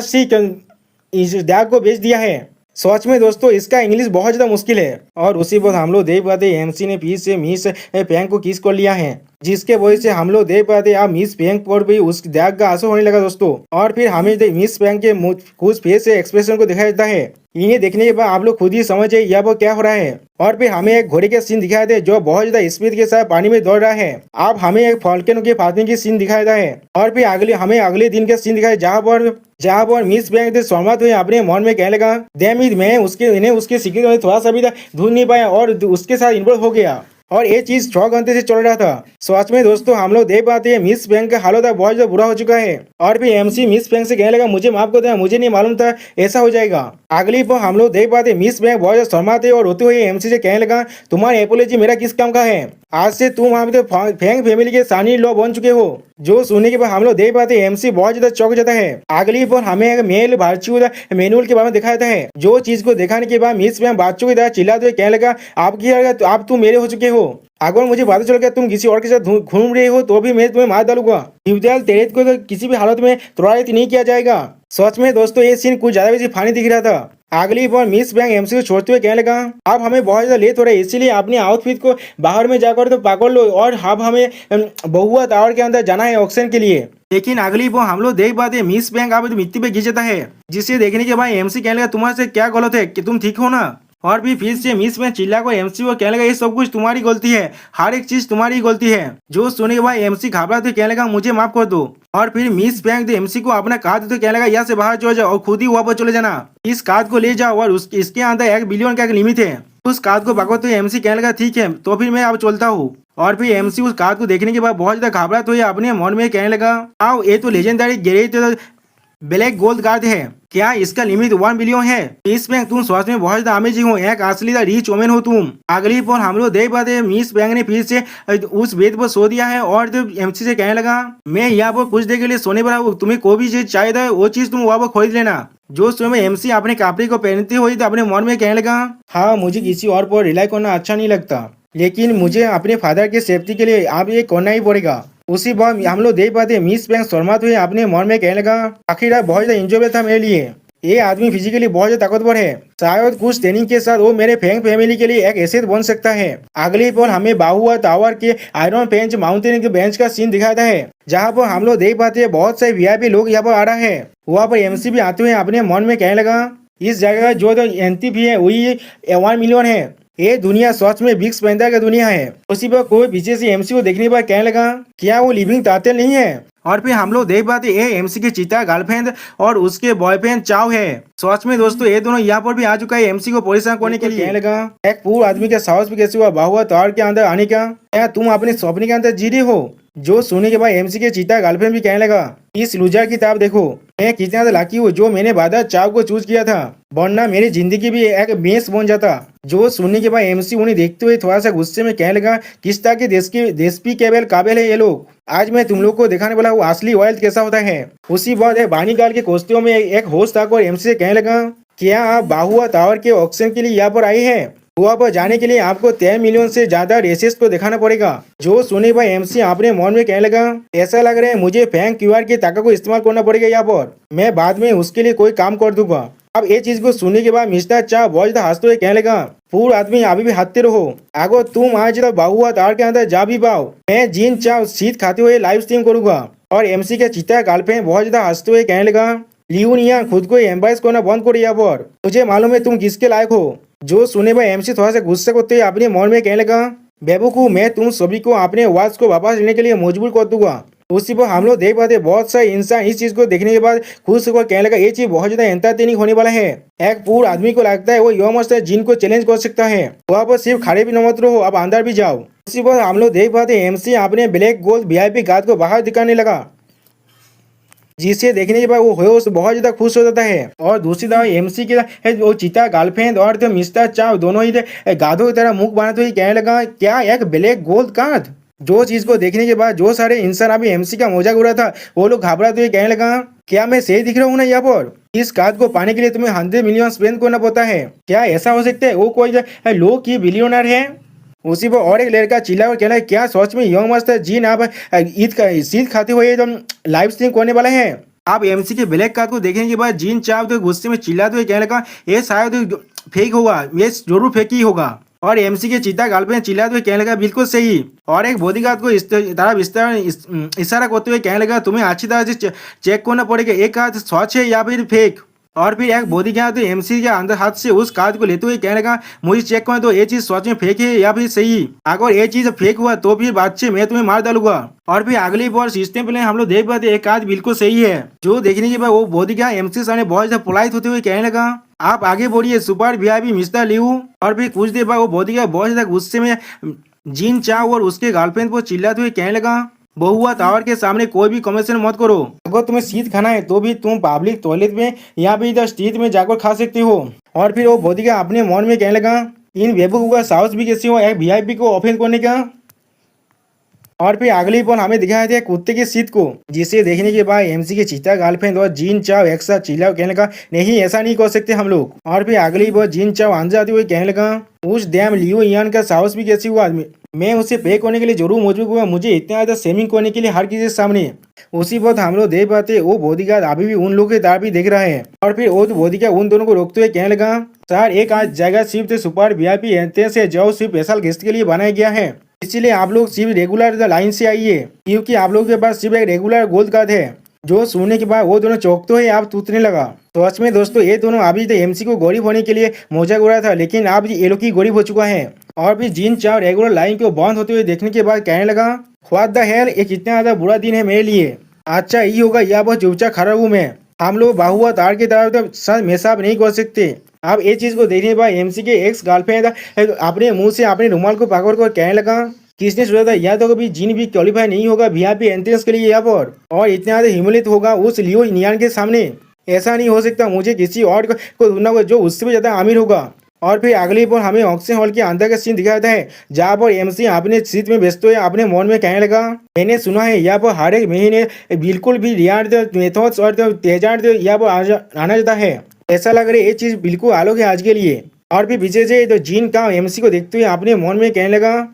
इस दाग को बेच दिया है। सच में दोस्तों इसका इंग्लिश बहुत ज्यादा मुश्किल है। और उसी वक्त हम लोग देख पाते एमसी ने फिर से मिस बैंक को किस कर लिया है जिसके वजह से हम लोग देख पाते अब मिस बैंक पर भी उस दाग का असर होने लगा दोस्तों। और फिर हमें मिस बैंक के कुछ फेस से एक्सप्रेशन को दिखाया जाता है। इन्हें देखने के बाद आप लोग खुद ही समझ जाइए यहाँ पर क्या हो रहा है। और फिर हमें एक घोड़े के सीन दिखाया जाता है जो बहुत ज्यादा स्पीड के साथ पानी में दौड़ रहा है। अब हमें एक फॉल्कन के फातने की सीन दिखाया जाता है। और फिर हमें अगले दिन का सीन दिखाया जहाँ पर मिस बैंक सहमत हुए अपने मन में कहने लगा मैं उसके सीक्रेट में थोड़ा सा भी ढूंढ नहीं पाया और उसके साथ इन्वॉल्व हो गया। और ये चीज 6 घंटे से चल रहा था। सच में दोस्तों हम लोग देख पाते हैं मिस बैंक का हालत बहुत ज्यादा बुरा हो चुका है। और फिर एमसी मिस बैंक से कहने लगा मुझे माफ कर देना मुझे नहीं मालूम था ऐसा हो जाएगा। अगली बार हम लोग देख पाते मिस बैंक बहुत ज्यादा शर्माते और रोते हुए एमसी से कहने लगा तुम्हारी एपोलॉजी मेरा किस काम का है, आज से तुम वहाँ पे फैंग फैमिली के शानी लो बन चुके हो। जो सुनने के बाद हम लोग देख पाते एमसी बहुत ज्यादा चौंक जाता है। अगली बार हमें एक मेल वर्चुअल मैनुअल के बारे में दिखाया है। जो चीज को दिखाने के बाद मिस बैंक बच्चों की तरह चिल्लाते हुए कहने लगा आप तुम मेरे हो चुके हो। अगर मुझे पता चल गया तुम किसी और के साथ घूम रहे हो तो भी मैं तुम्हें मार डालूंगा। तेरे को तो किसी भी हालत में त्वरित नहीं किया जाएगा। सच में दोस्तों ये सीन कुछ ज्यादा भी फानी दिख रहा था। अगली बार मिस बैंक एमसी को छोड़ते हुए कहने लगा अब हमें बहुत ज्यादा लेट हो रहा है इसीलिए अपने आउटफिट को बाहर में जाकर तो पकड़ लो और अब हमें बहुआ टावर के अंदर जाना है ऑक्सीजन के लिए। लेकिन अगली बार हम लोग देख पाते मिस बैंक अब मिट्टी पे गिर जाता है जिसे देखने के बाद एमसी कहने लगा तुम्हारे से क्या गलत है कि तुम ठीक हो ना। और फिर से मिस बैंक चिल्ला को एमसी को कहने लगा ये सब कुछ तुम्हारी गलती है, हर एक चीज तुम्हारी गलती है। जो सुनने के बाद एमसी घबराते कहने लगा मुझे माफ कर दो। और फिर मिस बैंक एमसी को अपना कार्ड देते कहने लगा यहाँ से बाहर चले जाओ और खुद ही वहाँ पर चले जाना। इस कार्ड को ले जाओ और इसके अंदर 1 बिलियन का एक लिमिट है। उस कार्ड को पकड़ते हुए एमसी कहने लगा ठीक है तो फिर मैं अब चलता हूँ। और फिर एमसी उस कार्ड को देखने के बाद बहुत ज्यादा घबराते हुए अपने मन में कहने लगा आओ ये तो legendary great black gold card है, क्या इसका लिमिट 1 बिलियन है। मिस बैंक तुम स्वास्थ्य में बहुत ज्यादा अमेजिंग हो, एक असली रिच वोमेन हो तुम। अगली पर हम लोग देख पाते मिस बैंक ने फिर से उस बेड पर सो दिया है और एमसी से कहने लगा मैं यहाँ पर कुछ देर के लिए सोने पर हूँ, तुम्हें कोई भी चीज चाहिए था वो चीज तुम वहाँ पर खरीद लेना। जो समय एमसी अपने कपड़े को पहनते हुए अपने मन में कहने लगा हाँ मुझे किसी और पर रिलाई करना अच्छा नहीं लगता लेकिन मुझे अपने फादर की सेफ्टी के लिए आप ये करना ही पड़ेगा। उसी बार हम लोग देख पाते मिस बैंक शर्मात हुए अपने मन में कहने लगा आखिर बहुत ज्यादा इंजॉयबल था मेरे लिए, ये आदमी फिजिकली बहुत ज्यादा ताकतवर है, शायद कुछ ट्रेनिंग के साथ वो मेरे फैंग फैमिली के लिए एक एसेट बन सकता है। अगली पर हमें बाहुआ टावर के आयरन बेंच माउंटेन के बेंच का सीन दिखाता है जहाँ पर हम लोग देख पाते हैं बहुत सारे वीआईपी लोग यहाँ पर आ रहा है। वहाँ पर एमसी भी आते हुए अपने मन में कहने लगा इस जगह जो एंटी भी है वही 1 मिलियन है, ये दुनिया सच में बिग स्पेंडर का दुनिया है। उसी पर कोई पीछे से एमसी को देखने पर कहने लगा क्या वो लिविंग तातेल नहीं है। और फिर हम लोग देख पाते ये एमसी की चीता गर्लफ्रेंड और उसके बॉयफ्रेंड चाव है। सच में दोस्तों ये दोनों यहाँ पर भी आ चुका है एमसी को परेशान करने के लिए। कहने लगा एक पूर्ण आदमी का साहस भी कैसे हुआ बाहुआ तार के अंदर आने का, क्या तुम अपने सपने के अंदर जी रही हो। जो सुनने के बाद एमसी के चीता गर्लफ्रेंड भी कहने लगा इस लूजर की ताब देखो, मैं कितना लकी हूँ जो मैंने बादल चाव को चूज किया था, वरना मेरी जिंदगी भी एक बेस बन जाता। जो सुनने के बाद एमसी उन्हें देखते हुए थोड़ा सा गुस्से में कहने लगा किस तरह के देश की केवल काबिल है ये लोग, आज मैं तुम लोग को दिखाने वाला हूँ असली ऑयल कैसा होता है। उसी बाद बानीगाल के कोस्तियों में एक होस्ट था और एमसी से कहने लगा क्या आप बाहुआ टावर के ऑक्सीजन के लिए यहाँ पर आए हैं, वहाँ पर जाने के लिए आपको 13 मिलियन से ज्यादा रेसेस को दिखाना पड़ेगा। जो सुने भाई एमसी अपने मन में कहने लगा ऐसा लग रहा है मुझे फैंग क्यूआर की ताकत को इस्तेमाल करना पड़ेगा यहाँ पर, मैं बाद में उसके लिए कोई काम कर दूंगा। अब ये चीज को सुनने के बाद मिस्टर चा बहुत ज्यादा हंसते हुए कहने लगा पूरा आदमी अभी भी हंसते रहो, अगर तुम आज बाहुआ तार के अंदर जा भी पाओ मैं जिन चा सीट खाते हुए लाइव स्ट्रीम करूंगा। और एमसी के चीता गर्लफ्रेंड बहुत ज्यादा हंसते हुए कहने लगा लियोनिया खुद को एम्ब्रेस करना बंद करो यहाँ पर, मुझे मालूम है तुम किसके लायक हो। जो सुने पर एमसी थोड़ा सा गुस्सा करते हुए अपने मन में कहने लगा, बेवकूफ, मैं तुम सभी को अपने वॉच को वापस लेने के लिए मजबूर कर दूंगा। उसी पर हम लोग देख पाते बहुत सारे इंसान इस चीज को देखने के बाद खुश होकर कहने लगा, ये चीज बहुत ज्यादा एंटरटेनिंग होने वाला है। एक पूर्ण आदमी को लगता है वो यमस्त जिन को चैलेंज कर सकता है, वहाँ पर सिर्फ खड़े भी न मत रहो, अब अंदर भी जाओ। उसी पर हम लोग देख पाते एमसी अपने ब्लैक गोल्ड वीआईपी गार्ड को बाहर दिखाने लगा, जिसे देखने के बाद वो होश बहुत ज्यादा खुश हो जाता है। और दूसरी तरफ एमसी के वो चीता गर्लफ्रेंड और तो मिस्टर चाव दोनों ही गाधों की तरह मुख बनाते हुए कहने लगा, क्या एक ब्लैक गोल्ड कार्ड। जो चीज को देखने के बाद जो सारे इंसान अभी एमसी का मजाक उड़ा था वो लोग घबराते हुए कहने लगा, क्या मैं सही दिख रहा हूँ ना यहाँ पर? इस कार्ड को पाने के लिए तुम्हें 100 मिलियन स्पेंड करना पड़ता है। क्या ऐसा हो सकता है वो कोई लोग की बिलियनर है? उसी पर और एक लड़का चिल्ला और कहना, क्या सोच में यंग मस्त जीन आप ईद खाते हुए एकदम लाइव स्ट्रीम करने वाले हैं? आप एमसी के ब्लैक कार्ड को देखने के बाद जीन चाव तो गुस्से में चिल्लाते हुए कहने लगा, ये शायद फेक होगा, ये जरूर फेक ही होगा। और एमसी के चीता गाल चिल्लाते हुए कहने लगा, बिल्कुल सही। और एक बॉडीगार्ड को इस तरफ इशारा करते हुए कहने लगा, तुम्हें अच्छी तरह से चेक करना पड़ेगा एक कार्ड सच है या फिर फेक। और फिर एक बॉडीगार्ड तो एमसी के अंदर हाथ से उस कार्ड को लेते हुए कहने लगा, मुझे चेक करें तो ये चीज सच में फेक है या फिर सही। अगर ये चीज फेक हुआ तो फिर बच्चे मैं तुम्हें मार डालूंगा। और फिर अगली बार सिस्टम पे हम लोग देख पाते एक कार्ड बिल्कुल सही है। जो देखने के बाद वो बॉडीगार्ड एमसी सामने बहुत ज्यादा पोलाइट होते हुए कहने लगा, आप आगे बढ़िए सुपर वीआईपी मिस्टर लियू। और फिर कुछ देर बाद वो बॉडीगार्ड बहुत ज्यादा गुस्से में जीन चाव और उसके गर्लफ्रेंड को चिल्लाते हुए कहने लगा, बहुआ टावर के सामने कोई भी कमेंशन मत करो। अगर तुम्हें सीट खाना है तो भी तुम पब्लिक टॉयलेट में या फिर इधर स्ट्रीट में जाकर खा सकते हो। और फिर वो बॉडीगार्ड अपने मन में कहने लगा, इन बेवकूफों का साहस भी कैसे हो एक वीआईपी को ऑफेंस करने का। और फिर अगली पल हमें दिखाया था कुत्ते की सीट को, जिसे देखने के बाद एमसी के चीता गर्लफ्रेंड और जीन चाव एक साथ चिल्ला कहने लगा, नहीं ऐसा नहीं कर सकते हम लोग। और फिर अगली बार जीन चाव अंदर आते हुए कहने लगा, उस डैम लियो यान का साहस भी कैसे हुआ आदमी, मैं उसे पे करने के लिए जरूर मजबूर हुआ, मुझे इतना ज्यादा सेविंग करने के लिए हर किसी के सामने। उसी वक्त हम लोग देख पाते वो बॉडीगार्ड अभी भी उन लोगों की तरफ भी देख रहा है। और फिर वो बॉडीगार्ड उन दोनों को रोकते हुए कहने लगा, सर एक आज जगह सिर्फ सुपर वीआईपी एंट्रेंस है जो सिर्फ स्पेशल गेस्ट के लिए बनाया गया है, इसीलिए आप लोग सिर्फ रेगुलर लाइन से आइए, क्योंकि आप लोगों के पास सिर्फ एक रेगुलर गोल्ड कार्ड है। जो सुनने के बाद वो दोनों चौंकते हुए आप टूटने लगा। तो सच में दोस्तों ये दोनों अभी तो एमसी को गरीब होने के लिए मजाक उड़ा था, लेकिन अब ये लोग की गरीब हो चुका है। और भी जीन चाव रेगुलर लाइन को बंद होते हुए देखने के बाद कहने लगा, व्हाट द हेल, ये कितना ज्यादा बुरा दिन है मेरे लिए। अच्छा ये होगा या बहुत चुपचाप खड़ा हूँ मैं, हम लोग बाहुआ तार की तरफ तो सर मेसाब नहीं कर सकते। अब ये चीज को देखने के बाद एमसी के एक्स गर्लफ्रेंड अपने मुंह से अपने रुमाल को पकड़ कर कहने लगा, किसने सोचा था या तो कभी जीन भी क्वालिफाई नहीं होगा वीआईपी एंट्रेंस के लिए यहाँ पर, और इतना ज्यादा हिम्मत होगा उस लियो नियान के सामने। ऐसा नहीं हो सकता, मुझे किसी और को ढूंढना होगा जो उससे भी ज्यादा अमीर होगा। और फिर अगली पर हमें ऑक्सीजन हॉल के अंदर का सीन दिखाता है, जहाँ पर एमसी अपने सीट में व्यस्त हुए अपने मन में कहने लगा, मैंने सुना है यहाँ पर हर एक महीने बिल्कुल भी रियार्ड मेथड्स और तेजार्ड यहाँ पर आना जाता है। ऐसा लग रहा है ये चीज बिल्कुल अलग है आज के लिए। और फिर पीछे से तो जीन का एमसी को देखते हुए अपने मन में कहने लगा,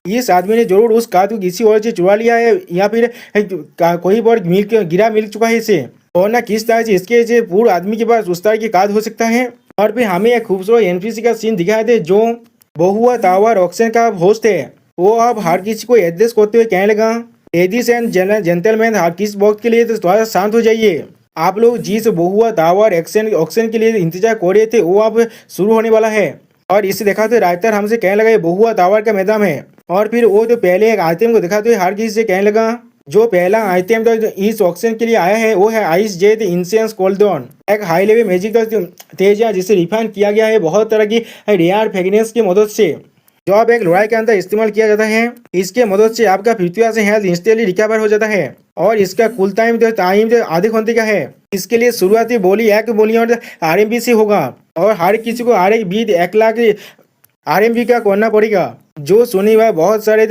इस आदमी ने जरूर उस कार्ड को किसी और से चुरा लिया है या फिर कोई बार मिल चुका है इसे, और ना किस तरह से इसके पूरे आदमी के पास उस तरह की कार्ड हो सकता है। और फिर हमें एक खूबसूरत एनपीसी का सीन दिखाया थे, जो बहुआ टावर ऑक्शन का होस्ट है, वो अब हर किसी को एड्रेस करते हुए कहने लगा, लेडीज एंड जेंटलमैन हर किस वक्त के लिए तो थोड़ा शांत हो जाइए, आप लोग जिस बहुआ टावर ऑक्शन के लिए इंतजार कर रहे थे वो अब शुरू होने वाला है। और इसे दिखाते राइटर हमसे कहने लगा, ये बहुआ टावर का मैदान है। और फिर वो तो पहले एक आइटम को दिखाते हुए हर किसी से कहने लगा, जो पहला आइटम तो इस ऑक्शन के लिए आया है वो है आइस जेट इंसेंस कोल्डन, एक हाई लेवल मैजिक तेज है जिसे रिफाइन किया गया है बहुत तरह की रेयर फ्रेगनेंस की मदद से, जो अब एक लड़ाई के अंदर इस्तेमाल किया जाता है। इसके मदद से आपका पृथ्वी से हेल्थ इंस्टेंटली रिकवर हो जाता है, और इसका कुल टाइम आधे घंटे का है। इसके लिए शुरुआती बोली 1 मिलियन RMB से होगा, और हर किसी को हर एक बीट 1 लाख RMB का करना पड़ेगा। जो सुनी हुआ बहुत सारे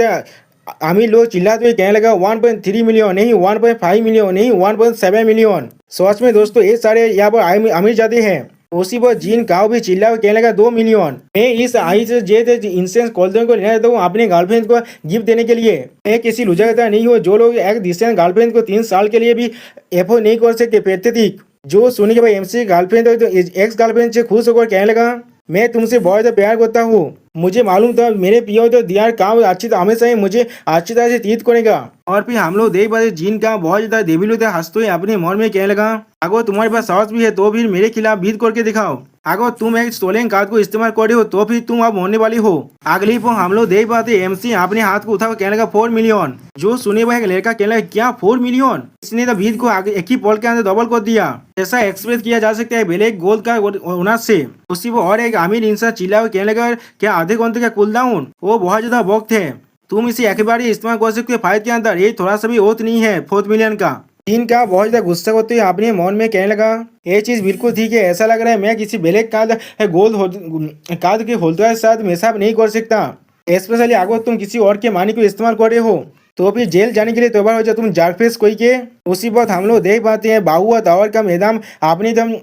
अमीर लोग चिल्लाते हुए कहने लगा 1.3 मिलियन नहीं, 1.5 मिलियन नहीं, 1.7 मिलियन। सच में दोस्तों ये सारे यहाँ पर अमीर जाते हैं। उसी पर जीन काव भी चिल्ला कहने लगा 2 मिलियन। मैं इस आइस जेट इंसेंस कोल्डन को लेना चाहता हूँ अपने गर्लफ्रेंड को गिफ्ट देने के लिए। मैं किसी लुजा कहता नहीं हो जो लोग एक डिसेंट गर्लफ्रेंड को 3 साल के लिए भी एफोर्ड नहीं कर सकते, पैथेटिक। जो सुने के बाद एमसी गर्लफ्रेंड एक्स गर्लफ्रेंड से खुश होकर कहने लगा, मैं तुमसे बहुत ज्यादा प्यार करता हूँ, मुझे मालूम था मेरे पियो तो दियार काम अच्छी हमेशा ही मुझे अच्छी तरह से तीत करेगा। और फिर हम लोग देख पाते जीन का बहुत ज्यादा देविल होता है, हंसते हुए अपने मन में कहने लगा, अगर तुम्हारे पास साहस भी है तो फिर मेरे खिलाफ भीड़ करके दिखाओ। अगर तुम एक स्टोलन कार्ड को इस्तेमाल कर रहे हो तो फिर तुम अब होने वाली हो। अगली पर हम लोग देख पाते एमसी अपने हाथ को उठाकर कहने लगा 4 मिलियन। जो सुने हुआ एक लड़का कहने लगा क्या 4 मिलियन, इसने तो भीड़ को आगे एक ही पॉल के अंदर डबल कर दिया। ऐसा एक्सप्रेस किया जा सकता है ब्लैक गोल्ड का ओनर से। उसी पर और एक अमीर इंसान चिल्ला हुआ कहने लगा क्या आधे घंटे का कूल डाउन, वो बहुत ज्यादा वक्त है, तुम इसे एक बार इस्तेमाल कर सकते हो फाइट के अंदर, ये थोड़ा सा भी ओत नहीं है 4 मिलियन का। तीन का बहुत ज्यादा गुस्सा करते हुए अपने मन में कहने लगा ये चीज बिल्कुल ठीक है, ऐसा लग रहा है मैं किसी ब्लैक कार्ड कार्ड के होल्डर के साथ मेसाब नहीं कर सकता। स्पेशली अगर तुम किसी और के मानी को इस्तेमाल कर रहे हो तो फिर जेल जाने के लिए तैयार हो जाओ तुम जारफेस कोई के। उसी वक्त हम लोग देख पाते हैं बाहुआ टावर का मैदान अपनी दम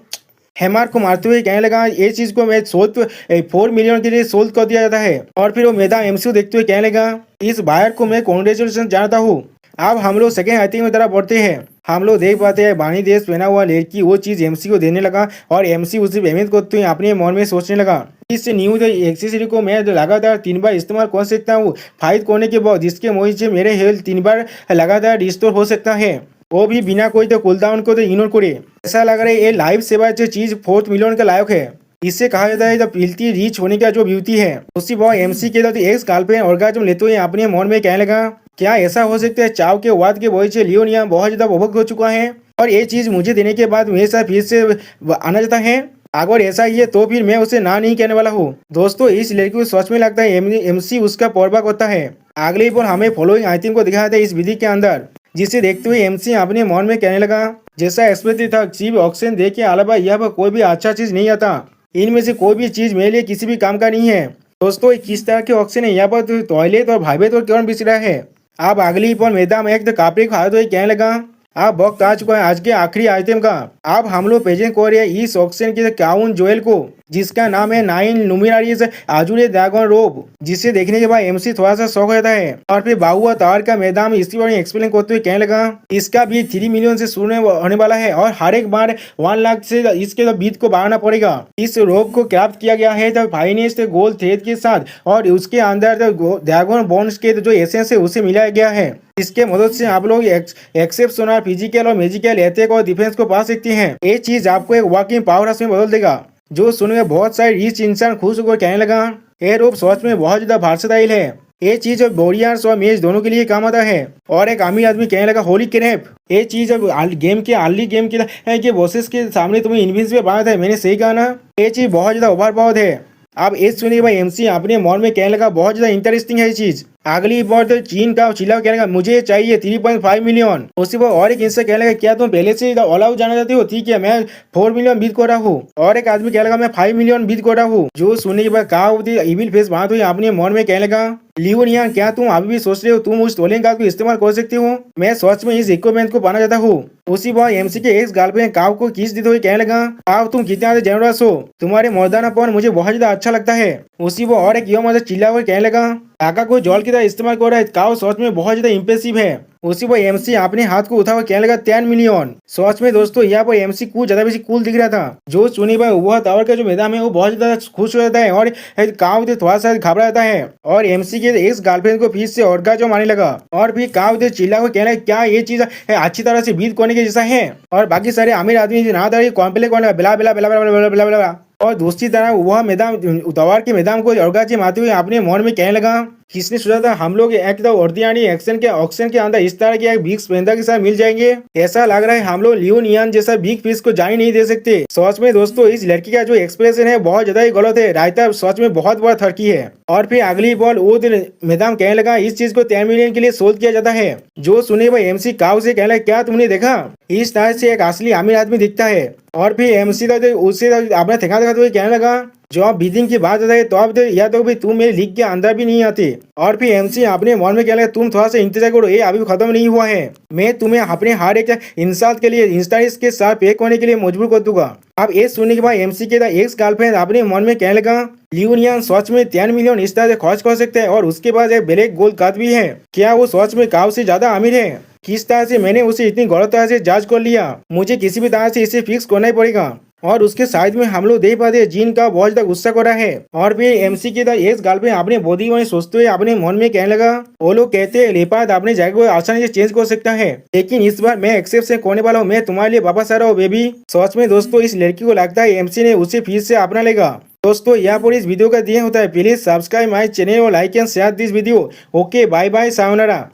हेमार को मारते हुए कहने लगा ये चीज को मैं 4 मिलियन के लिए सोल्व कर दिया जाता है। और फिर वो मैदान एमसीयू देखते हुए कहने लगा इस बायर को मैं कॉन्ग्रेचुलेशन जानता हूँ। अब हम लोग सेकेंड आइटिंग में तरफ बढ़ते हैं। हम लोग देख पाते हैं बानी देश पहना हुआ लड़की वो चीज एमसी को देने लगा और एमसी उसे पेमेंट करते हुए अपने मन में सोचने लगा इस न्यू एक्सेसरी को मैं लगातार 3 बार इस्तेमाल कर सकता हूँ फाइट करने के बाद, जिसके वजह से मेरे हेल्थ 3 बार लगातार रिस्टोर हो सकता है, वो भी बिना कोई तो कूलडाउन को तो इग्नोर करे। ऐसा लग रहा है ये लाइफ सेवा जो चीज 4 मिलियन का लायक है। इससे कहा जाता है जब पिलती रीच होने का जो ब्यूटी है। उसी बार एमसी के एक्स गर्लफ्रेंड ऑर्गेज्म लेते हुए अपने मन में कहने लगा क्या ऐसा हो सकता है चाव के वाद के वजह से लियोन यहाँ बहुत ज्यादा उपभोग हो चुका है और ये चीज मुझे देने के बाद मेरे साथ फिर से आना जाता है। अगर ऐसा ही है तो फिर मैं उसे ना नहीं कहने वाला हूँ। दोस्तों इस लड़की को सच में लगता है एमसी उसका पौरबा करता है। अगले पर हमें फॉलोइंग आइटम को दिखाया था इस विधि के अंदर, जिसे देखते हुए एमसी अपने मन में कहने लगा जैसा एक्सपेक्टेड था चीफ ऑक्सीजन देख के अलावा यह पर कोई भी अच्छा चीज नहीं आता, इनमें से कोई भी चीज मेरे लिए किसी भी काम का नहीं है। दोस्तों किस तरह के ऑक्सीजन है यहाँ पर टॉयलेट और भाईबेट और क्यों बिछ रहा है। अब अगली पर मैदान एक तो कापड़ी खा तो कहने लगा अब वक्त आ चुका है आज के आखिरी आइटम का। अब हम लोग प्रेजेंट कर रहे हैं इस ऑक्सीजन के क्राउन जोएल को, जिसका नाम है 9 लुमिनारीज आजुरे ड्रैगन रोब, जिसे देखने के बाद एमसी थोड़ा सा शौक रहता है। और फिर बाहुआ तार का मैदान इसी बारे में एक्सप्लेन करते हुए कहने लगा इसका भी 3 मिलियन से शुरू होने वाला है और हर एक बार 1 लाख से इसके बीट को बढ़ाना पड़ेगा। इस रोब को क्राफ्ट किया गया है फाइनेस्ट गोल्ड थ्रेड के साथ और उसके अंदर ड्रैगन बोन्स के जो एसेंस है उसे मिलाया गया है। इसके मदद से आप लोग एक्सेप्शनल फिजिकल और मेजिकल अटैक और डिफेंस को पा सकते हैं। ये चीज आपको एक वर्किंग पावर हाउस में बदल देगा। जो सुनकर बहुत सारे रिच इंसान खुश होकर कहने लगा ये रोप सच में बहुत ज्यादा वर्सेटाइल है, ये चीज वॉरियर्स और मेज दोनों के लिए काम आता है। और एक अमीर आदमी कहने लगा होली क्रैप, ये चीज गेम के अर्ली गेम के बॉसेस के सामने तुम्हें इनविजिबल बनाता है, मैंने सही कहा ना, ये चीज बहुत ज्यादा ओवरपावर्ड है। अब इस सुनिए भाई एमसी अपने मन में कहने लगा बहुत ज्यादा इंटरेस्टिंग है ये चीज। अगली बार तो चीन का चिल्ला कहने लगा मुझे चाहिए 3.5 मिलियन। उसी पर और एक इंसान कहने लगा क्या तुम पहले से ऑल आउट जाना चाहते हो, ठीक है मैं 4 मिलियन बीट कर रहा हूँ। और एक आदमी कहने लगा मैं 5 मिलियन बीट कर रहा हूँ। जो सुनने के बाद कहा इविल फेस बात हुई अपने मन में कहने लगा लियोन यार क्या तुम अभी भी सोच रहे हो तुम उस स्टोलन कार्ड को इस्तेमाल कर सकते हो, मैं सच में इस इक्विपमेंट को पाना चाहता हूँ। उसी बार एमसी के एक्स गर्लफ्रेंड काव को किस देते हुए कहने लगा काव तुम कितना जेनरस हो, तुम्हारे मर्दानापन मुझे बहुत ज्यादा अच्छा लगता है। उसी बार और एक युवा चिल्ला हुआ कहने लगा काका को जॉल की तरह इस्तेमाल कर रहा है, काव सच में बहुत ज्यादा इम्प्रेसिव है। उसी पर एमसी अपने हाथ को उठा कहने लगा 10 मिलियन। सच में दोस्तों यहाँ पर एमसी कुछ ज्यादा बेसी कूल दिख रहा था। जो चुनी भाई वह टावर का जो मैदान है वो बहुत ज्यादा खुश हो जाता है और काव थोड़ा सा घबरा जाता है और एमसी के एक्स गर्लफ्रेंड को फिर से ऑर्गाज़म आने लगा। और फिर काव चिल्ला को कहना क्या ये चीज अच्छी तरह से बीट करने के जैसा है। और बाकी सारे अमीर आदमी ना दाड़ी कॉम्प्लेट करने बिला बिला बिला बिला बिला बिला बिला। और दूसरी तरह वह मैदान उतावर के मैदान को ऑर्गाज़म आते हुए अपने मन में कहने लगा किसने सोचा था हम लोग एक ऑर्डिनरी ऑक्सीजन के अंदर इस तरह के एक बिग स्पेंडर के साथ मिल जाएंगे। ऐसा लग रहा है हम लोग लियोन यान जैसा बिग फिश को जान ही नहीं दे सकते। सच में दोस्तों इस लड़की का जो एक्सप्रेशन है बहुत ज्यादा ही गलत है, रायता सच में बहुत बड़ा थड़की है। और फिर अगली बॉल वो मैदान कहने लगा इस चीज को 10 मिलियन के लिए सोल्व किया जाता है। जो सुने वह एमसी काव से कहने लगा क्या तुमने देखा इस तरह से एक असली अमीर आदमी दिखता है। और फिर एमसी उससे अपना ठेका दिखाते हुए कहने लगा जो आप बीजिंग की बात है तो आप या तो भाई तुम मेरे लीग के अंदर भी नहीं आते। और फिर एमसी अपने मन में कहने लगा तुम थोड़ा सा इंतजार करो ये अभी खत्म नहीं हुआ है, मैं तुम्हें अपने हर एक इंसान के लिए इंस्टाइस के साथ पे करने के लिए मजबूर कर दूंगा। अब ये सुनने के बाद एमसी के एक्स गर्लफ्रेंड अपने मन में कहने लगा लियोनियन सच में 10 मिलियन इस तरह से खर्च कर सकते हैं और उसके बाद एक ब्लैक गोल्ड कार्ड भी है, क्या वो सच में काव से ज्यादा अमीर है। किस तरह से मैंने उसे इतनी गलत तरह से जांच कर लिया, मुझे किसी भी तरह से इसे फिक्स करना ही पड़ेगा। और उसके साइड में हम लोग देख पाते हैं जिन का बहुत ज्यादा गुस्सा कर रहा है। और फिर एमसी के एक्स गर्लफ्रेंड अपने बॉडी में सोचते हुए अपने मन में कहने लगा, वो लोग कहते हैं लेपाद अपने जगह को आसानी से चेंज कर सकता है, लेकिन इस बार मैं एक्सेप्ट से करने वाला हूँ, मैं तुम्हारे लिए वापस आ रहा हूँ बेबी। सच में दोस्तों इस लड़की को लगता है एमसी ने उसे फिर से अपना लेगा। दोस्तों यहाँ पर इस वीडियो का दिया होता है, प्लीज सब्सक्राइब माई चैनल और like and share this video. Okay bye bye sayonara.